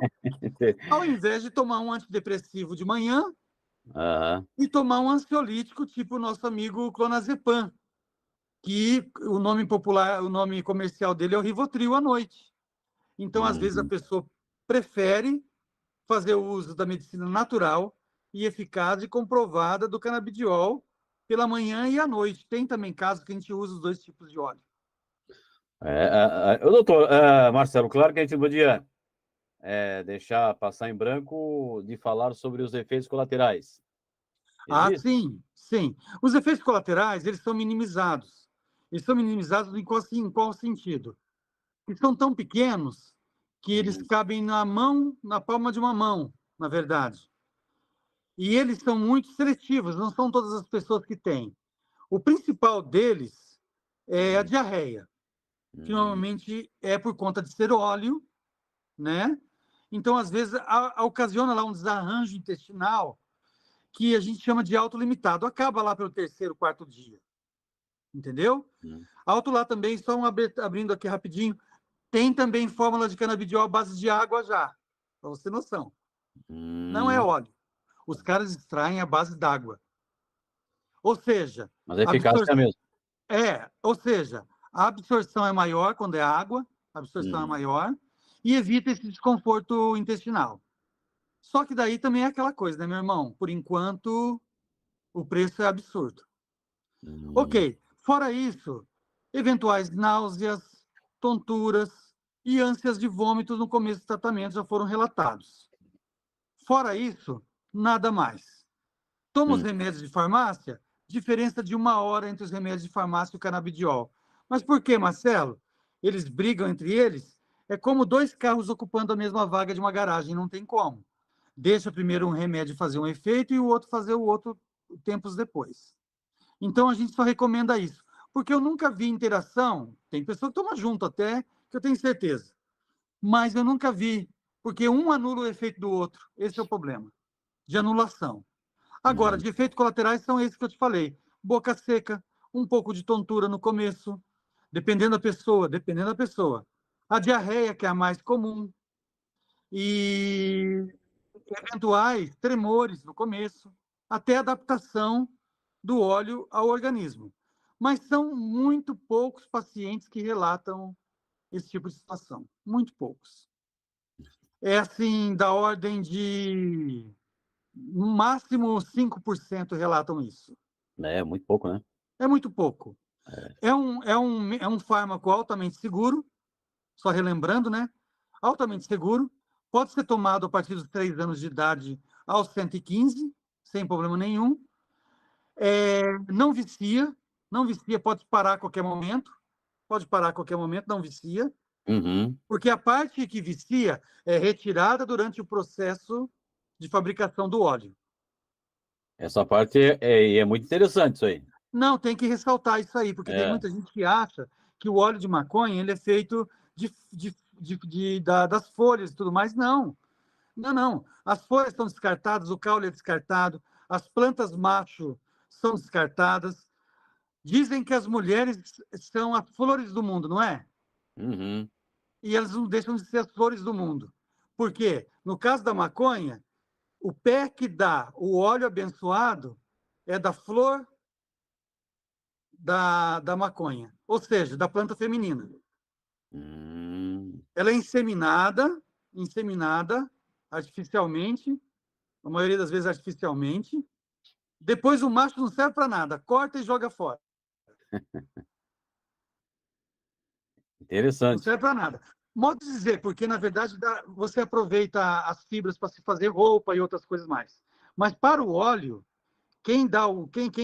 Ao invés de tomar um antidepressivo de manhã e tomar um ansiolítico, tipo o nosso amigo clonazepam, que o nome popular, o nome comercial dele é o Rivotril à noite. Então, às vezes, a pessoa prefere fazer o uso da medicina natural e eficaz e comprovada do canabidiol pela manhã e à noite. Tem também casos que a gente usa os dois tipos de óleo. Doutor Marcelo, claro que a gente não podia deixar passar em branco de falar sobre os efeitos colaterais. Sim, sim. Os efeitos colaterais, eles são minimizados. Eles são minimizados em qual sentido? Eles são tão pequenos que eles cabem na palma de uma mão, na verdade. E eles são muito seletivos, não são todas as pessoas que têm. O principal deles é a diarreia, que normalmente é por conta de ser óleo, né? Então, às vezes, ocasiona lá um desarranjo intestinal que a gente chama de autolimitado. Acaba lá pelo terceiro, quarto dia. Entendeu? Alto lá também, só abrindo aqui rapidinho, tem também fórmula de canabidiol à base de água já, para você ter noção. Não é óleo. Os caras extraem à base d'água. Ou seja, Mas a eficácia é a mesma. ou seja, a absorção é maior quando é água, a absorção é maior, e evita esse desconforto intestinal. Só que daí também é aquela coisa, né, meu irmão? Por enquanto, o preço é absurdo. Ok, fora isso, eventuais náuseas, tonturas e ânsias de vômito no começo do tratamento já foram relatados. Fora isso, nada mais. Toma os remédios de farmácia, diferença de 1 hora entre os remédios de farmácia e o canabidiol. Mas por que, Marcelo? Eles brigam entre eles? É como 2 carros ocupando a mesma vaga de uma garagem, não tem como. Deixa primeiro um remédio fazer um efeito e o outro fazer o outro tempos depois. Então, a gente só recomenda isso. Porque eu nunca vi interação, tem pessoa que toma junto até, que eu tenho certeza. Mas eu nunca vi, porque um anula o efeito do outro. Esse é o problema, de anulação. Agora, de efeitos colaterais são esses que eu te falei. Boca seca, um pouco de tontura no começo, dependendo da pessoa. A diarreia, que é a mais comum, e eventuais tremores no começo, até a adaptação do óleo ao organismo. Mas são muito poucos pacientes que relatam esse tipo de situação, muito poucos. É assim, da ordem de, no máximo, 5% relatam isso. É muito pouco, né? É muito pouco. É. É um fármaco altamente seguro, só relembrando, né? Altamente seguro, pode ser tomado a partir dos 3 anos de idade aos 115, sem problema nenhum. Não vicia, não vicia, pode parar a qualquer momento, não vicia, Uhum. porque a parte que vicia é retirada durante o processo de fabricação do óleo. Essa parte é muito interessante, isso aí. Não, tem que ressaltar isso aí, porque tem É. muita gente que acha que o óleo de maconha ele é feito das folhas e tudo mais. Não, não, não. As folhas estão descartadas, o caule é descartado, as plantas macho são descartadas. Dizem que as mulheres são as flores do mundo, não é? Uhum. E elas não deixam de ser as flores do mundo. Por quê? No caso da maconha, o pé que dá o óleo abençoado é da flor da maconha, ou seja, da planta feminina. Hum. Ela é inseminada artificialmente, a maioria das vezes artificialmente. Depois o macho não serve para nada, corta e joga fora. Não Interessante. serve para nada. Modo de dizer, porque na verdade você aproveita as fibras para se fazer roupa e outras coisas mais. Mas para o óleo, quem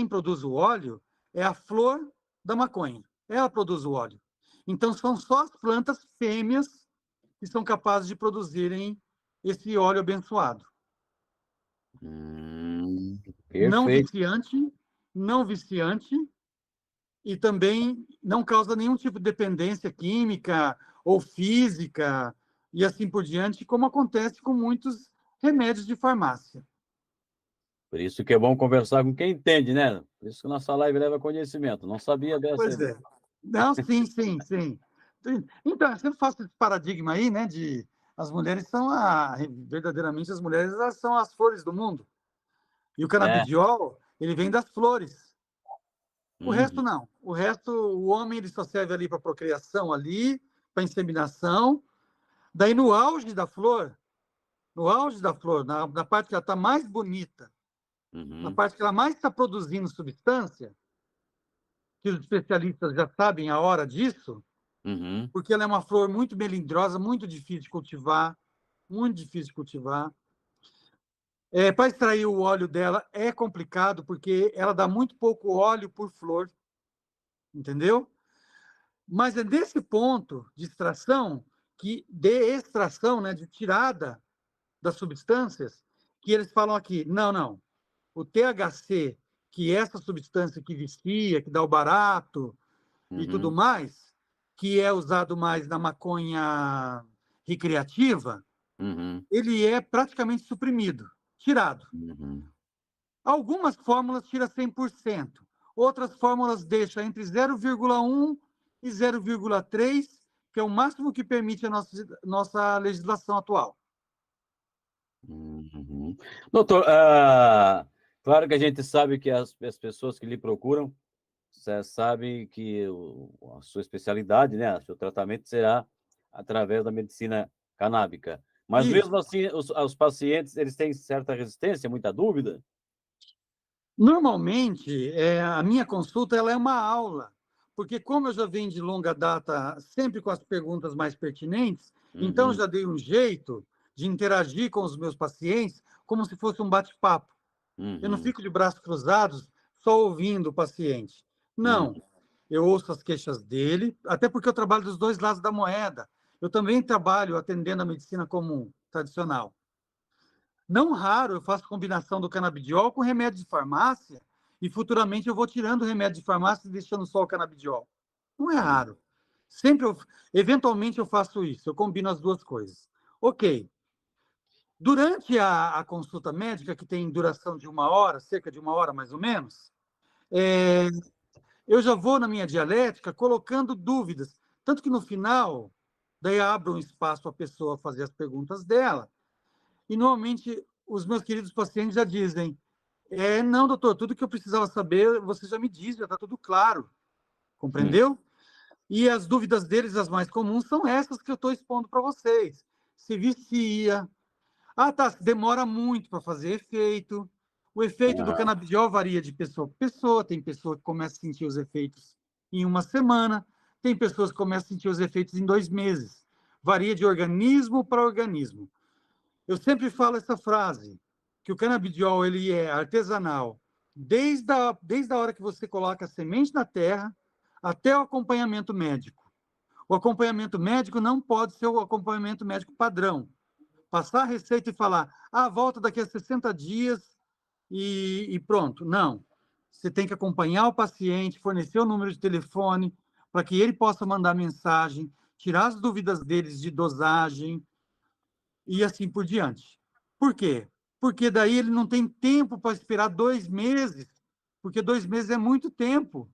produz o óleo é a flor da maconha. Ela produz o óleo. Então são só as plantas fêmeas que são capazes de produzirem esse óleo abençoado. Não Perfeito. viciante, não viciante, e também não causa nenhum tipo de dependência química ou física e assim por diante, como acontece com muitos remédios de farmácia. Por isso que é bom conversar com quem entende, né? Por isso que nossa live leva conhecimento. Não sabia dessa. Pois é. Não, sim, sim, sim. Então, eu sempre faço esse paradigma aí, né, de as mulheres verdadeiramente as mulheres elas são as flores do mundo. E o É. canabidiol, ele vem das flores. O resto Uhum. não. O resto, o homem ele só serve ali para procriação ali, para inseminação. Daí no auge da flor, na parte que ela está mais bonita, na Uhum. parte que ela mais está produzindo substância, que os especialistas já sabem a hora disso, Uhum. porque ela é uma flor muito melindrosa, muito difícil de cultivar. Para extrair o óleo dela é complicado, porque ela dá muito pouco óleo por flor, entendeu? Mas é nesse ponto de extração, de extração, né, de tirada das substâncias, que eles falam aqui, não, não, o THC, que é essa substância que vicia, que dá o barato e tudo Uhum. mais, que é usado mais na maconha recreativa, Uhum. ele é praticamente suprimido, tirado. Uhum. Algumas fórmulas tira 100%, outras fórmulas deixam entre 0,1 e 0,3, que é o máximo que permite a nossa legislação atual. Uhum. Doutor, claro que a gente sabe que as pessoas que lhe procuram sabem que a sua especialidade, né, o seu tratamento será através da medicina canábica. Mas Isso. mesmo assim, os pacientes, eles têm certa resistência, muita dúvida? Normalmente, a minha consulta ela é uma aula, porque como eu já venho de longa data, sempre com as perguntas mais pertinentes, então eu Uhum. já dei um jeito de interagir com os meus pacientes como se fosse um bate-papo. Eu não Uhum. fico de braços cruzados só ouvindo o paciente. Não, Uhum. eu ouço as queixas dele, até porque eu trabalho dos dois lados da moeda. Eu também trabalho atendendo a medicina comum, tradicional. Não raro eu faço combinação do canabidiol com remédio de farmácia e futuramente eu vou tirando o remédio de farmácia e deixando só o canabidiol. Não é raro. Sempre eventualmente eu faço isso, eu combino as duas coisas. Ok. Durante a consulta médica, que tem duração de 1 hora, cerca de 1 hora mais ou menos, eu já vou na minha dialética colocando dúvidas. Tanto que no final, daí abro um espaço para a pessoa fazer as perguntas dela. E normalmente os meus queridos pacientes já dizem: não, doutor, tudo que eu precisava saber, você já me disse, já está tudo claro. Compreendeu? E as dúvidas deles, as mais comuns, são essas que eu estou expondo para vocês. Se vicia. Ah, tá, demora muito para fazer efeito. O efeito do Aham. canabidiol varia de pessoa para pessoa. Tem pessoa que começa a sentir os efeitos em uma semana. Tem pessoas que começam a sentir os efeitos em 2 meses. Varia de organismo para organismo. Eu sempre falo essa frase, que o canabidiol ele é artesanal, desde a hora que você coloca a semente na terra até o acompanhamento médico. O acompanhamento médico não pode ser o acompanhamento médico padrão. Passar a receita e falar, volta daqui a 60 dias e pronto. Não. Você tem que acompanhar o paciente, fornecer o número de telefone para que ele possa mandar mensagem, tirar as dúvidas deles de dosagem, e assim por diante. Por quê? Porque daí ele não tem tempo para esperar 2 meses, porque 2 meses é muito tempo.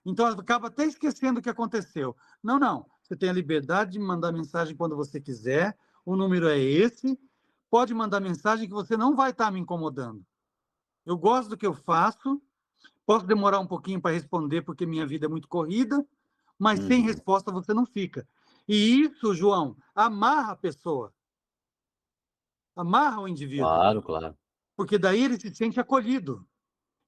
Então, acaba até esquecendo o que aconteceu. Não, não. Você tem a liberdade de mandar mensagem quando você quiser, o número é esse, pode mandar mensagem que você não vai estar me incomodando. Eu gosto do que eu faço, posso demorar um pouquinho para responder, porque minha vida é muito corrida, mas sem resposta você não fica. E isso, João, amarra a pessoa. Amarra o indivíduo, Claro, claro. porque daí ele se sente acolhido.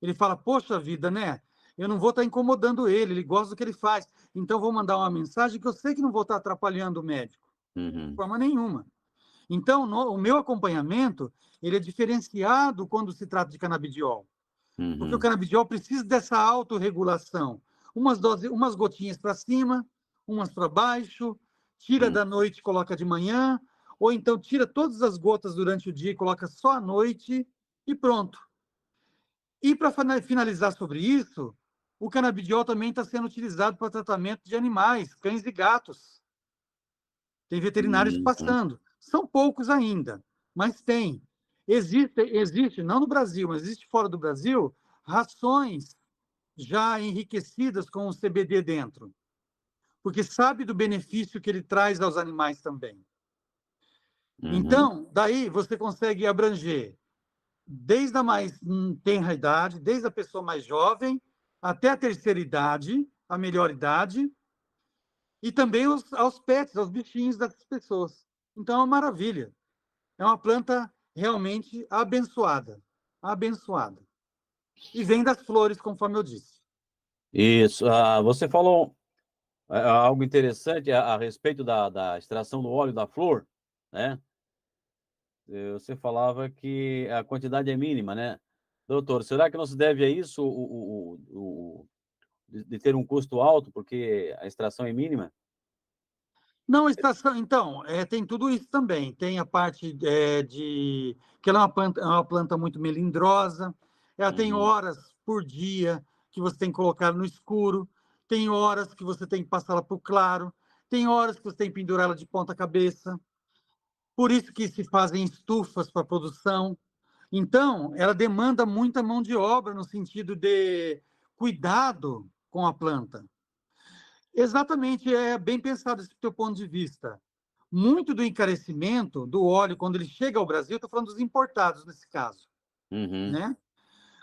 Ele fala, poxa vida, né? Eu não vou estar incomodando ele gosta do que ele faz, então vou mandar uma mensagem que eu sei que não vou estar atrapalhando o médico, de Uhum. forma nenhuma. Então, o meu acompanhamento, ele é diferenciado quando se trata de canabidiol, porque o Uhum. canabidiol precisa dessa autorregulação. Umas gotinhas para cima, umas para baixo, tira Hum. da noite e coloca de manhã, ou então tira todas as gotas durante o dia e coloca só à noite e pronto. E para finalizar sobre isso, o canabidiol também está sendo utilizado para tratamento de animais, cães e gatos. Tem veterinários Uhum. passando. São poucos ainda, mas tem. Existe, não no Brasil, mas existe fora do Brasil, rações já enriquecidas com o CBD dentro, porque sabe do benefício que ele traz aos animais também. Uhum. Então, daí você consegue abranger desde a mais tenra idade, desde a pessoa mais jovem, até a terceira idade, a melhor idade, e também aos pets, aos bichinhos dessas pessoas. Então, é uma maravilha. É uma planta realmente abençoada. Abençoada. E vem das flores, conforme eu disse. Isso. Você falou algo interessante a respeito da extração do óleo da flor, né? Você falava que a quantidade é mínima, né? Doutor, será que não se deve a isso de ter um custo alto, porque a extração é mínima? Não, estação, então, tem tudo isso também. Tem a parte de que ela é uma planta muito melindrosa, ela tem Uhum. horas por dia que você tem que colocar no escuro, tem horas que você tem que passá-la para o claro, tem horas que você tem que pendurá-la de ponta cabeça. Por isso que se fazem estufas para produção. Então, ela demanda muita mão de obra no sentido de cuidado com a planta. Exatamente, é bem pensado esse teu ponto de vista. Muito do encarecimento do óleo, quando ele chega ao Brasil, estou falando dos importados nesse caso, Uhum. né?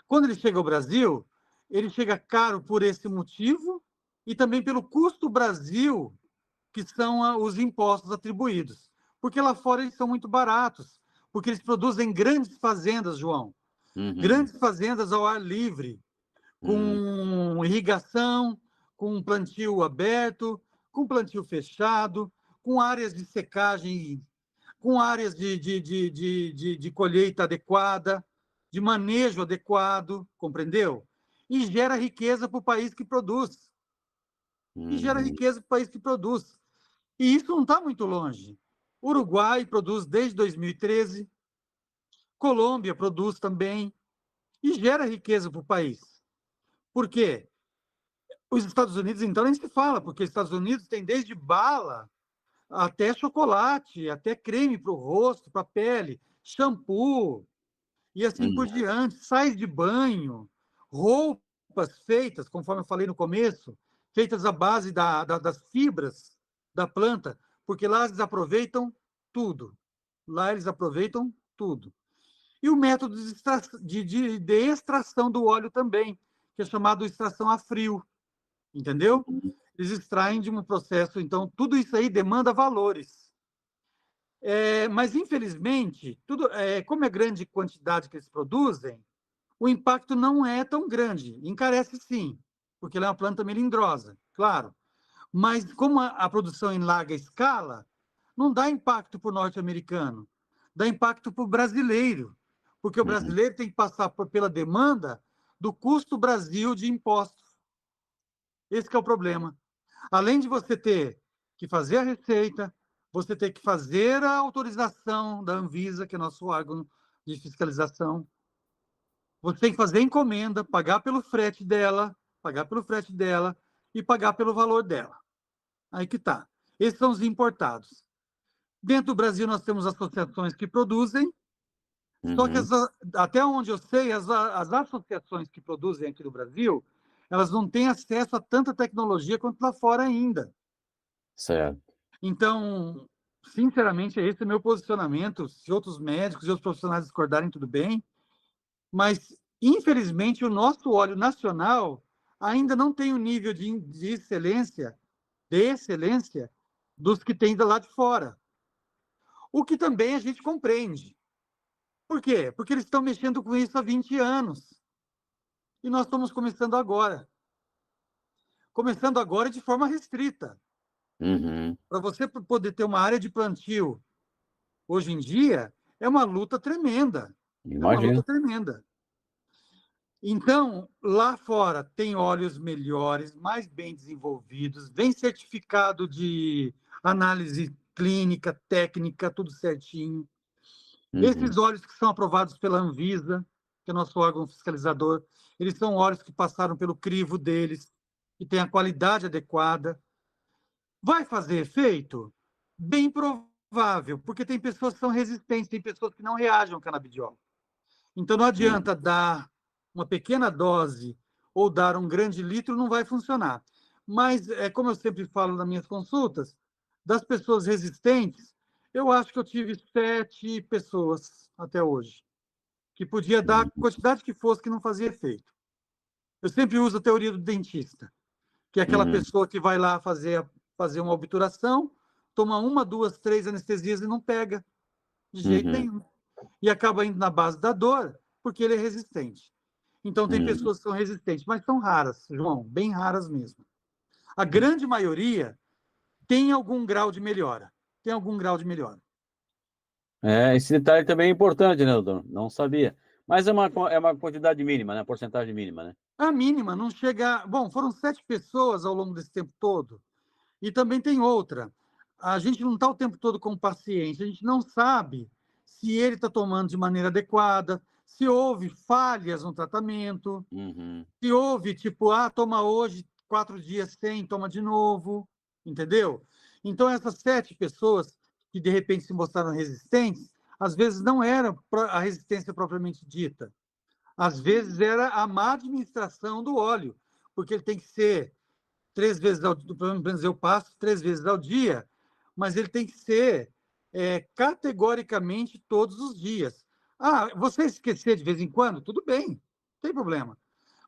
Quando ele chega ao Brasil, ele chega caro por esse motivo e também pelo custo Brasil, que são os impostos atribuídos. Porque lá fora eles são muito baratos, porque eles produzem grandes fazendas, João. Uhum. Grandes fazendas ao ar livre, Uhum. com irrigação, com plantio aberto, com plantio fechado, com áreas de secagem, com áreas de colheita adequada, de manejo adequado, compreendeu? E gera riqueza para o país que produz. E gera Uhum. riqueza para o país que produz. E isso não está muito longe. Uruguai produz desde 2013, Colômbia produz também, e gera riqueza para o país. Por quê? Os Estados Unidos, então, nem se fala, porque os Estados Unidos tem desde bala até chocolate, até creme para o rosto, para a pele, shampoo, e assim por Uhum. diante, sais de banho, roupas. roupas feitas, conforme eu falei no começo, feitas à base das fibras da planta, porque lá eles aproveitam tudo. Lá eles aproveitam tudo. E o método de extração do óleo também, que é chamado extração a frio, entendeu? Eles extraem de um processo, então tudo isso aí demanda valores. Mas, infelizmente, como é grande quantidade que eles produzem, o impacto não é tão grande. Encarece sim, porque ela é uma planta melindrosa, claro. Mas como a produção em larga escala, não dá impacto para o norte-americano, dá impacto para o brasileiro, porque o Uhum. brasileiro tem que passar pela demanda do custo Brasil de impostos. Esse que é o problema. Além de você ter que fazer a receita, você ter que fazer a autorização da Anvisa, que é nosso órgão de fiscalização, você tem que fazer a encomenda, pagar pelo frete dela e pagar pelo valor dela. Aí que tá. Esses são os importados. Dentro do Brasil, nós temos associações que produzem, só que Uhum. até onde eu sei, as associações que produzem aqui no Brasil, elas não têm acesso a tanta tecnologia quanto lá fora ainda. Certo. Então, sinceramente, esse é meu posicionamento. Se outros médicos e outros profissionais discordarem, tudo bem. Mas, infelizmente, o nosso óleo nacional ainda não tem o nível de excelência dos que tem lá de fora. O que também a gente compreende. Por quê? Porque eles estão mexendo com isso há 20 anos. E nós estamos começando agora. Começando agora de forma restrita. Uhum. Para você poder ter uma área de plantio hoje em dia, é uma luta tremenda. É uma luta Imagino. tremenda. Então, lá fora tem óleos melhores, mais bem desenvolvidos, vem certificado de análise clínica, técnica, tudo certinho. Uhum. Esses óleos que são aprovados pela Anvisa, que é nosso órgão fiscalizador, eles são óleos que passaram pelo crivo deles, que tem a qualidade adequada. Vai fazer efeito? Bem provável, porque tem pessoas que são resistentes, tem pessoas que não reagem ao canabidiol. Então, não Uhum. adianta dar uma pequena dose ou dar um grande litro, não vai funcionar. Mas, como eu sempre falo nas minhas consultas, das pessoas resistentes, eu acho que eu tive 7 pessoas até hoje, que podia dar a Uhum. quantidade que fosse que não fazia efeito. Eu sempre uso a teoria do dentista, que é aquela Uhum. pessoa que vai lá fazer uma obturação, toma 1, 2, 3 anestesias e não pega de jeito Uhum. nenhum. E acaba indo na base da dor, porque ele é resistente. Então, tem Uhum. pessoas que são resistentes, mas são raras, João, bem raras mesmo. A grande maioria tem algum grau de melhora. Tem algum grau de melhora. Esse detalhe também é importante, né, doutor? Não sabia. Mas é uma quantidade mínima, né, porcentagem mínima, né? A mínima não chega. Bom, foram 7 pessoas ao longo desse tempo todo. E também tem outra. A gente não está o tempo todo com o paciente, a gente não sabe se ele está tomando de maneira adequada, se houve falhas no tratamento, Uhum. se houve, tipo, toma hoje, 4 dias sem, toma de novo, entendeu? Então, essas 7 pessoas que, de repente, se mostraram resistentes, às vezes não era a resistência propriamente dita. Às vezes era a má administração do óleo, porque ele tem que ser 3 vezes ao dia, pelo menos eu passo 3 vezes ao dia, mas ele tem que ser categoricamente todos os dias. Você esquecer de vez em quando, tudo bem, não tem problema.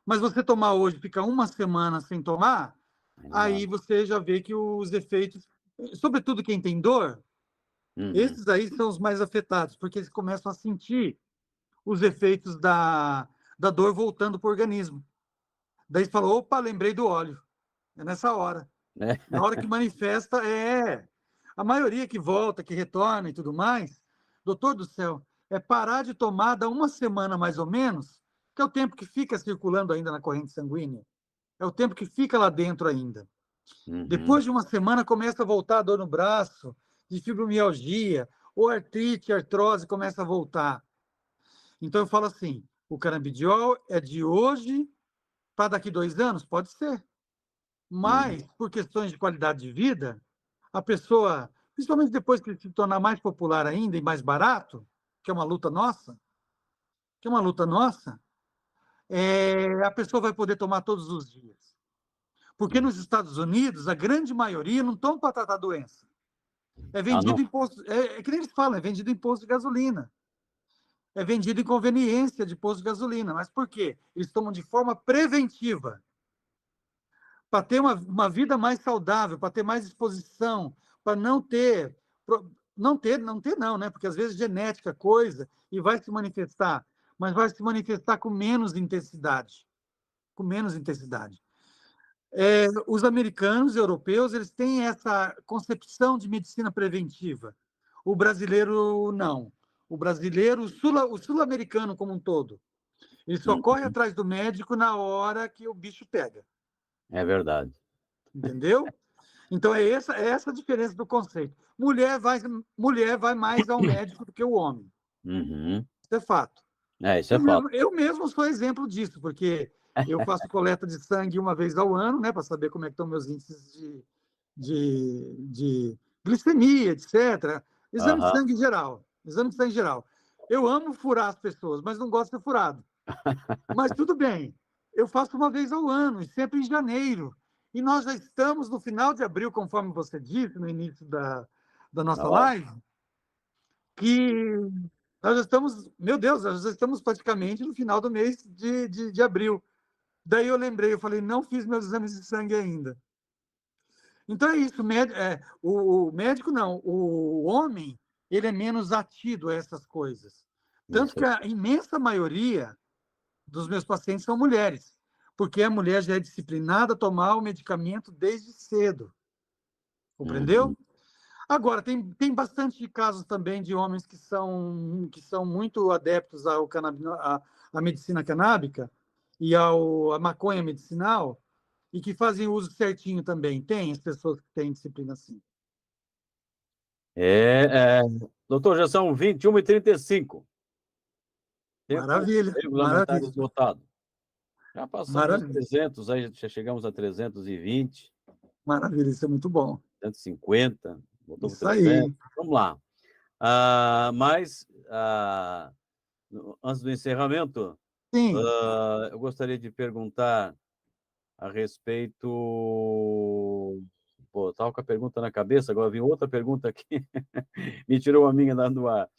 Mas você tomar hoje, ficar uma semana sem tomar, Aí não dá. aí você já vê que os efeitos, sobretudo quem tem dor, Uhum. esses aí são os mais afetados, porque eles começam a sentir os efeitos da dor voltando para o organismo. Daí você fala, opa, lembrei do óleo. É nessa hora. É. Na hora que manifesta, a maioria que volta, que retorna e tudo mais, doutor do céu, é parar de tomar, dá uma semana mais ou menos, que é o tempo que fica circulando ainda na corrente sanguínea. É o tempo que fica lá dentro ainda. Uhum. Depois de uma semana, começa a voltar a dor no braço, de fibromialgia, ou artrite, artrose começa a voltar. Então, eu falo assim: o canabidiol é de hoje para daqui 2 anos? Pode ser. Uhum. Mas, por questões de qualidade de vida, a pessoa, principalmente depois que ele se tornar mais popular ainda e mais barato, que é uma luta nossa, que é uma luta nossa, a pessoa vai poder tomar todos os dias. Porque nos Estados Unidos, a grande maioria não toma para tratar doença. É vendido imposto, que nem eles falam, é vendido imposto de gasolina. É vendido em conveniência de posto de gasolina. Mas por quê? Eles tomam de forma preventiva. Para ter uma vida mais saudável, para ter mais exposição, para não ter. Não, né? Porque às vezes genética, coisa, e vai se manifestar, mas vai se manifestar com menos intensidade. Com menos intensidade. Os americanos e europeus, eles têm essa concepção de medicina preventiva. O brasileiro, não. O brasileiro, o sul-americano como um todo, ele só corre atrás do médico na hora que o bicho pega. É verdade. Entendeu? Então, é essa a diferença do conceito. Mulher vai mais ao médico do que o homem. Uhum. Isso é fato. Isso é fato. Eu mesmo sou exemplo disso, porque eu faço coleta de sangue uma vez ao ano, né, para saber como é que estão meus índices de glicemia, etc. Exame de sangue geral. Exame de sangue geral. Eu amo furar as pessoas, mas não gosto de ser furado. Mas tudo bem. Eu faço uma vez ao ano, e sempre em janeiro. E nós já estamos no final de abril, conforme você disse no início da nossa live, que nós já estamos, meu Deus, nós já estamos praticamente no final do mês de abril. Daí eu lembrei, eu falei, não fiz meus exames de sangue ainda. Então é isso, o médico não, o homem, ele é menos atido a essas coisas. Tanto que a imensa maioria dos meus pacientes são mulheres, porque a mulher já é disciplinada a tomar o medicamento desde cedo. Compreendeu? Agora, tem bastante casos também de homens que são muito adeptos à medicina canábica e à maconha medicinal e que fazem uso certinho também. Tem as pessoas que têm disciplina assim. Doutor, já são 21h35. Maravilha, Regulamentar maravilha. esgotado. Já passamos os 300, aí já chegamos a 320. Maravilha, isso é muito bom. 150, voltou Isso para 300. aí. Vamos lá. Mas, antes do encerramento, eu gostaria de perguntar a respeito... Pô, estava com a pergunta na cabeça, agora vi outra pergunta aqui, me tirou a minha do ar.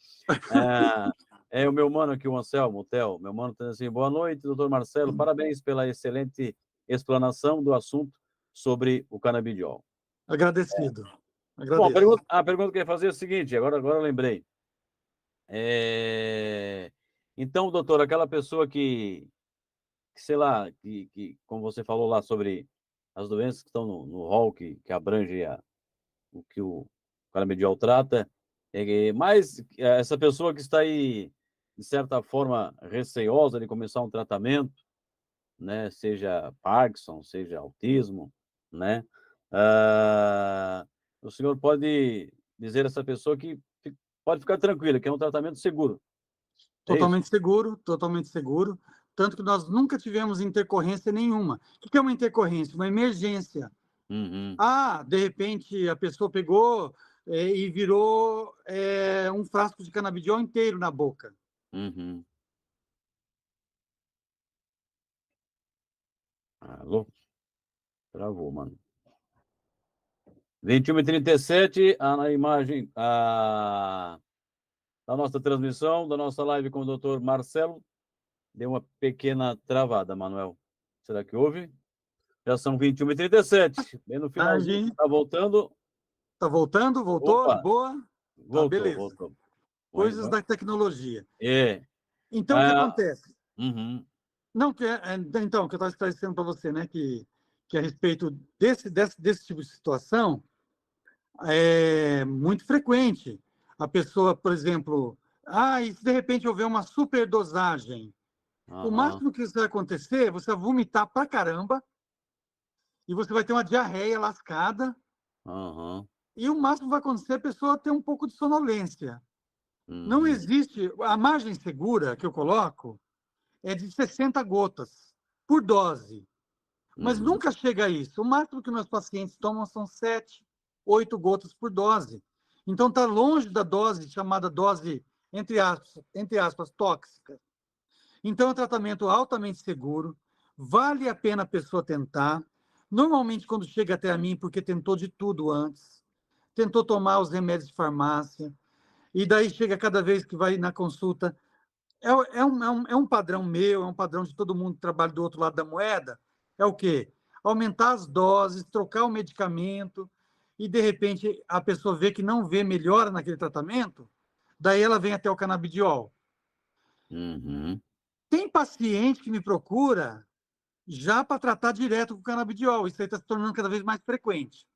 O meu mano aqui, o Anselmo, o Theo, meu mano, tá dizendo assim, boa noite, doutor Marcelo, parabéns pela excelente explanação do assunto sobre o canabidiol. Agradecido. Bom, a pergunta que eu ia fazer é o seguinte, agora eu lembrei. Então, doutor, aquela pessoa que sei lá, que como você falou lá sobre as doenças que estão no rol que abrange o que o canabidiol trata, mas essa pessoa que está aí, de certa forma, receosa de começar um tratamento, né, seja Parkinson, seja autismo, né, o senhor pode dizer a essa pessoa que pode ficar tranquila, que é um tratamento seguro. Totalmente seguro, totalmente seguro. Tanto que nós nunca tivemos intercorrência nenhuma. O que é uma intercorrência? Uma emergência. De repente, a pessoa pegou e virou um frasco de canabidiol inteiro na boca. Alô? Travou, mano. 21h37, a imagem da nossa transmissão, da nossa live com o doutor Marcelo, deu uma pequena travada, Manuel. Será que houve? Já são 21h37, bem no finalzinho. Está voltando? Está voltando? Voltou? Opa. De boa? Voltou, tá, beleza. voltou. Coisas da tecnologia. Então, o que acontece? Não, então, o que eu estava esclarecendo para você, né, que a respeito desse tipo de situação, é muito frequente. A pessoa, por exemplo, e se de repente houver uma superdosagem, o máximo que isso vai acontecer, você vai vomitar pra caramba e você vai ter uma diarreia lascada. E o máximo que vai acontecer é a pessoa ter um pouco de sonolência. Não existe... A margem segura que eu coloco é de 60 gotas por dose. Mas nunca chega a isso. O máximo que meus pacientes tomam são 7, 8 gotas por dose. Então, está longe da dose chamada dose, entre aspas, tóxica. Então, é um tratamento altamente seguro, vale a pena a pessoa tentar. Normalmente, quando chega até a mim, porque tentou de tudo antes, tentou tomar os remédios de farmácia, e daí chega cada vez que vai na consulta. É um padrão meu, é um padrão de todo mundo que trabalha do outro lado da moeda. É o quê? Aumentar as doses, trocar o medicamento, e de repente a pessoa vê que não vê melhora naquele tratamento, daí ela vem até o canabidiol. Uhum. Tem paciente que me procura já para tratar direto com o canabidiol, isso aí está se tornando cada vez mais frequente.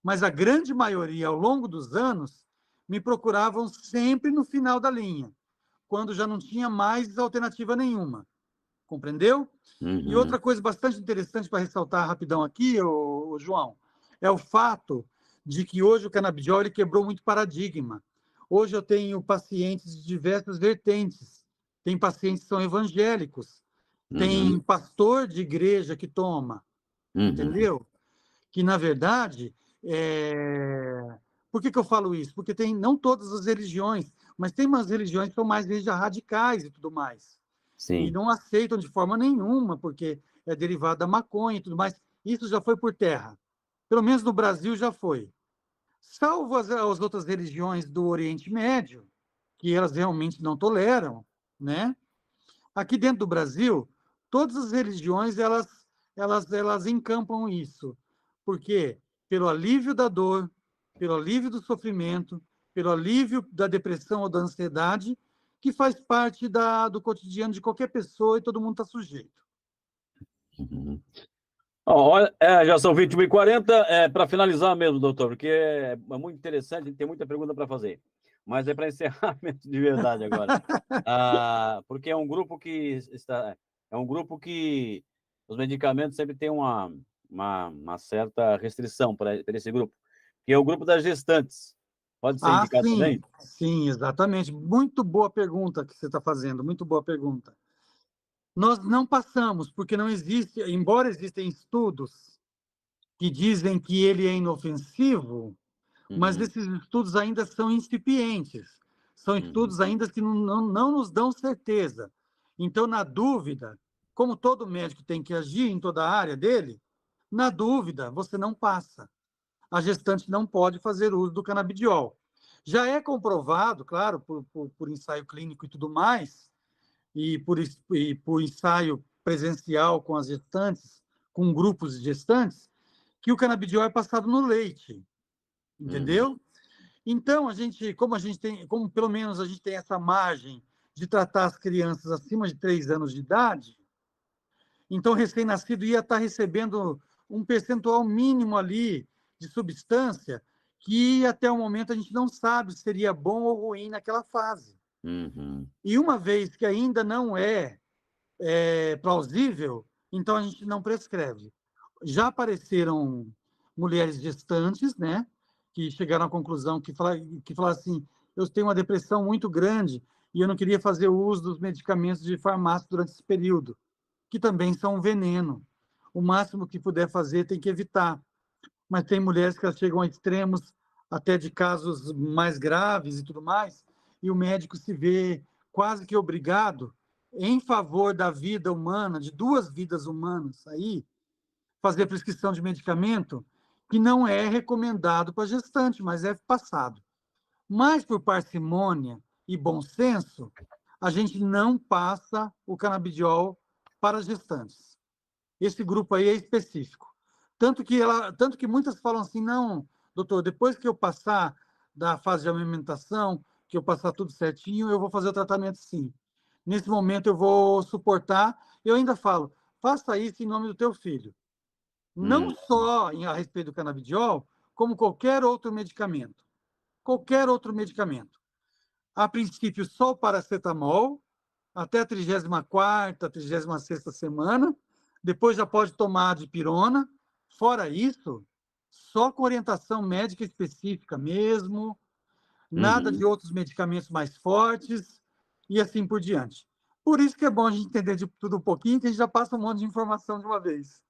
Mas a grande maioria, ao longo dos anos, me procuravam sempre no final da linha, quando já não tinha mais alternativa nenhuma. Compreendeu? E Uhum. outra coisa bastante interessante para ressaltar rapidão aqui, João, é o fato de que hoje o canabidiol ele quebrou muito paradigma. Hoje eu tenho pacientes de diversas vertentes. Tem pacientes que são evangélicos, Uhum. tem pastor de igreja que toma, Uhum. entendeu? Que, na verdade, por que eu falo isso? Porque tem, não todas as religiões, mas tem umas religiões que são mais radicais e tudo mais. E Sim. não aceitam de forma nenhuma, porque é derivado da maconha e tudo mais. Isso já foi por terra. Pelo menos no Brasil já foi. Salvo as outras religiões do Oriente Médio, que elas realmente não toleram, né? Aqui dentro do Brasil, todas as religiões elas encampam isso. Por quê? Pelo alívio da dor, pelo alívio do sofrimento, pelo alívio da depressão ou da ansiedade, que faz parte do cotidiano de qualquer pessoa e todo mundo está sujeito. Uhum. Olha, já são 21h40. Para finalizar mesmo, doutor, porque é muito interessante, a gente tem muita pergunta para fazer. Mas é para encerrar mesmo de verdade agora. Porque é um grupo que os medicamentos sempre têm uma certa restrição para esse grupo, que é o grupo das gestantes. Pode ser Ah, indicado sim, também? sim, exatamente. Muito boa pergunta que você está fazendo, muito boa pergunta. Nós não passamos, porque não existe, embora existem estudos que dizem que ele é inofensivo, mas Uhum. esses estudos ainda são incipientes, são Uhum. estudos ainda que não nos dão certeza. Então, na dúvida, como todo médico tem que agir em toda a área dele, na dúvida, você não passa. A gestante não pode fazer uso do canabidiol. Já é comprovado, claro, por ensaio clínico e tudo mais, e por ensaio presencial com as gestantes, com grupos de gestantes, que o canabidiol é passado no leite, Uhum. entendeu? Então, como pelo menos a gente tem essa margem de tratar as crianças acima de 3 anos de idade, então recém-nascido ia estar recebendo um percentual mínimo ali de substância que até o momento a gente não sabe se seria bom ou ruim naquela fase. Uhum. E uma vez que ainda não é plausível, então a gente não prescreve. Já apareceram mulheres gestantes, né, que chegaram à conclusão que falaram assim: eu tenho uma depressão muito grande e eu não queria fazer uso dos medicamentos de farmácia durante esse período, que também são um veneno. O máximo que puder fazer tem que evitar. Mas tem mulheres que chegam a extremos até de casos mais graves e tudo mais, e o médico se vê quase que obrigado, em favor da vida humana, de 2 vidas humanas aí, fazer prescrição de medicamento que não é recomendado para gestante, mas é passado. Mas por parcimônia e bom senso, a gente não passa o canabidiol para gestantes. Esse grupo aí é específico. Tanto que muitas falam assim: não, doutor, depois que eu passar da fase de amamentação, que eu passar tudo certinho, eu vou fazer o tratamento sim. Nesse momento eu vou suportar. Eu ainda falo: faça isso em nome do teu filho. Não Uhum. só a respeito do canabidiol, como qualquer outro medicamento. Qualquer outro medicamento. A princípio, só o paracetamol, até a 34ª, 36ª semana. Depois já pode tomar a dipirona. Fora isso, só com orientação médica específica mesmo, nada Uhum. de outros medicamentos mais fortes e assim por diante. Por isso que é bom a gente entender de tudo um pouquinho, que a gente já passa um monte de informação de uma vez.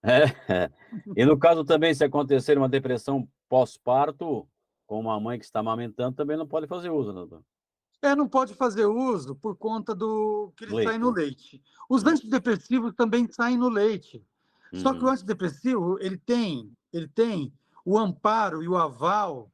É. E no caso também, se acontecer uma depressão pós-parto, com uma mãe que está amamentando, também não pode fazer uso, né, doutor? Não pode fazer uso por conta do que ele sai Leite, no né? leite. Os antidepressivos também saem no leite. Só que o Uhum, antidepressivo, ele tem o amparo e o aval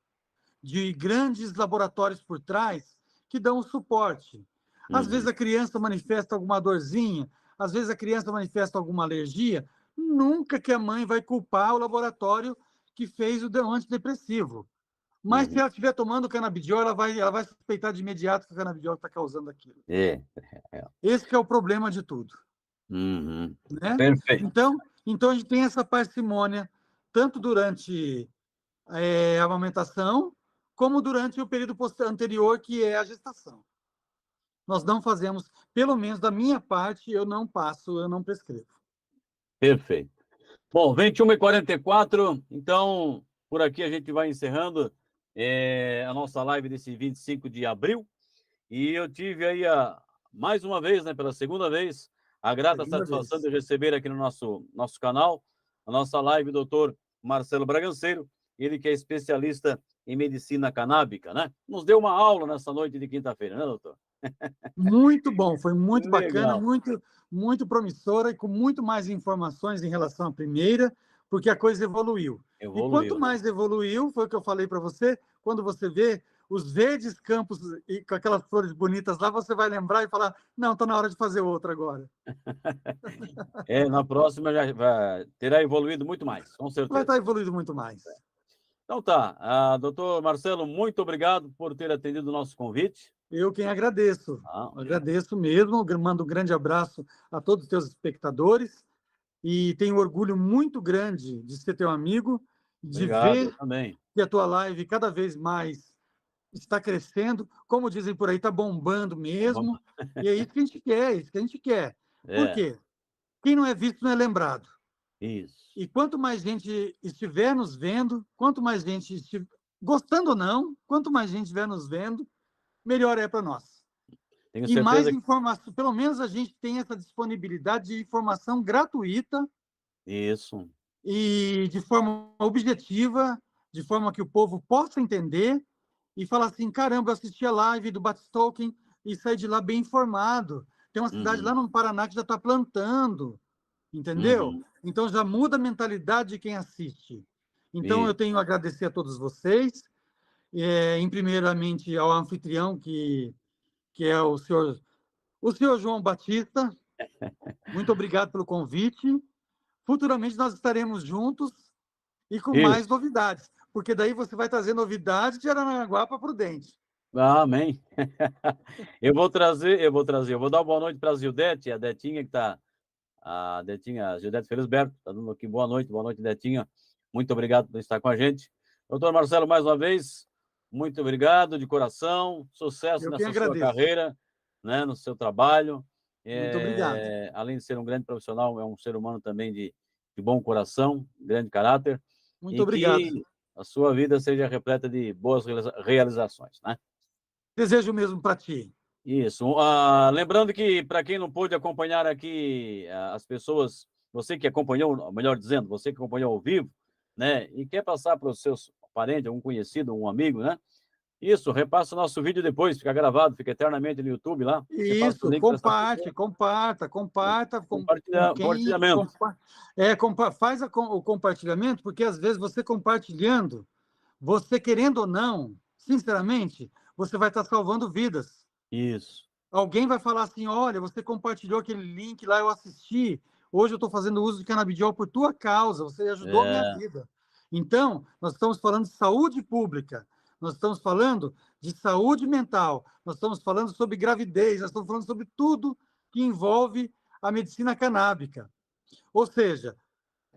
de grandes laboratórios por trás que dão o suporte. Às vezes uhum, a criança manifesta alguma dorzinha, às vezes a criança manifesta alguma alergia, nunca que a mãe vai culpar o laboratório que fez o antidepressivo. Mas se uhum. ela estiver tomando canabidiol, ela vai suspeitar de imediato que o canabidiol está causando aquilo. É, é. Esse que é o problema de tudo, Uhum. né? Perfeito. Então a gente tem essa parcimônia tanto durante a amamentação, como durante o período anterior, que é a gestação. Nós não fazemos, pelo menos da minha parte, eu não passo, eu não prescrevo. Perfeito. Bom, 21h44, então, por aqui a gente vai encerrando a nossa live desse 25 de abril. E eu tive aí, mais uma vez, né, pela segunda vez, a grata Segunda satisfação vez. de receber aqui no nosso canal, a nossa live, o doutor Marcelo Braganceiro, ele que é especialista em medicina canábica, né? Nos deu uma aula nessa noite de quinta-feira, né, doutor? Muito bom, foi muito bacana, Legal. muito promissora e com muito mais informações em relação à primeira, porque a coisa evoluiu. E quanto Evoluiu, né? mais evoluiu, foi o que eu falei para você, quando você vê os verdes campos e com aquelas flores bonitas lá, você vai lembrar e falar: não, está na hora de fazer outra agora. Na próxima terá evoluído muito mais, com Vai certeza. estar evoluindo muito mais. Então tá, doutor Marcelo, muito obrigado por ter atendido o nosso convite. Eu quem agradeço. Tá? Agradeço mesmo, mando um grande abraço a todos os teus espectadores e tenho orgulho muito grande de ser teu amigo, de Obrigado, eu ver também. que a tua live cada vez mais está crescendo, como dizem por aí, está bombando mesmo, e é isso que a gente quer, é isso que a gente quer. Por É, quê? Quem não é visto não é lembrado. isso. E quanto mais gente estiver nos vendo, quanto mais gente estiver, gostando ou não, quanto mais gente estiver nos vendo, melhor é para nós. Tenho E mais certeza que informação, pelo menos a gente tem essa disponibilidade de informação gratuita isso. e de forma objetiva, de forma que o povo possa entender e falar assim: caramba, eu assisti a live do Batistoken e saí de lá bem informado. Tem uma cidade Uhum, lá no Paraná que já está plantando, entendeu? uhum, Então já muda a mentalidade de quem assiste. Então eu isso. tenho a agradecer a todos vocês, em primeiramente ao anfitrião que é o senhor João Batista. Muito obrigado pelo convite. Futuramente nós estaremos juntos e com mais Isso. novidades, porque daí você vai trazer novidades de Aranaguá para Prudente. Amém. Eu vou dar uma boa noite para a Zildete, a Detinha que está, a Detinha, a Zildete Felisberto, está dando aqui boa noite, Detinha. Muito obrigado por estar com a gente. Doutor Marcelo, mais uma vez, muito obrigado de coração, sucesso Eu quem nessa sua agradeço. carreira, né, no seu trabalho. Muito obrigado. Além de ser um grande profissional, é um ser humano também de bom coração, grande caráter, Muito e obrigado. que a sua vida seja repleta de boas realizações, né? Desejo o mesmo para ti. Isso. Lembrando que, para quem não pôde acompanhar aqui as pessoas, você que acompanhou, melhor dizendo, você que acompanhou ao vivo, né, e quer passar para os seus parentes, algum conhecido, um amigo, né? Isso, repassa o nosso vídeo depois, fica gravado, fica eternamente no YouTube lá. Você passa o Isso, link para essa pessoa. comparta com quem. Compartilhamento. Faz o compartilhamento, porque às vezes você compartilhando, você querendo ou não, sinceramente, você vai estar salvando vidas. Isso. Alguém vai falar assim: olha, você compartilhou aquele link lá, eu assisti. Hoje eu estou fazendo uso de canabidiol por tua causa, você ajudou a minha É, vida. Então, nós estamos falando de saúde pública, nós estamos falando de saúde mental, nós estamos falando sobre gravidez, nós estamos falando sobre tudo que envolve a medicina canábica. Ou seja,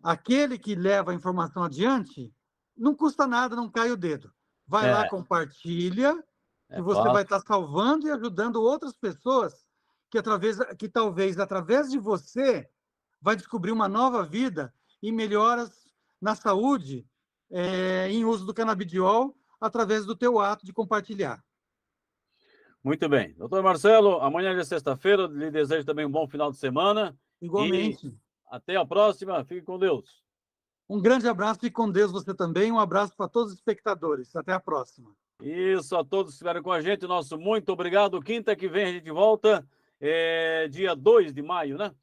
aquele que leva a informação adiante, não custa nada, não cai o dedo. Vai lá, é, compartilha, que é você vai fácil. estar salvando e ajudando outras pessoas que talvez através de você vai descobrir uma nova vida e melhoras na saúde em uso do canabidiol através do teu ato de compartilhar. Muito bem. Doutor Marcelo, amanhã é sexta-feira, lhe desejo também um bom final de semana e Igualmente. até a próxima. Fique com Deus. Um grande abraço e com Deus você também. Um abraço para todos os espectadores. Até a próxima. Isso, a todos que estiveram com a gente, nosso muito obrigado. Quinta que vem a gente volta, dia 2 de maio, né?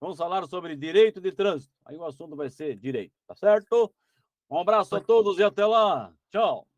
Vamos falar sobre direito de trânsito. Aí o assunto vai ser direito, tá certo? Um abraço a todos e até lá. Tchau.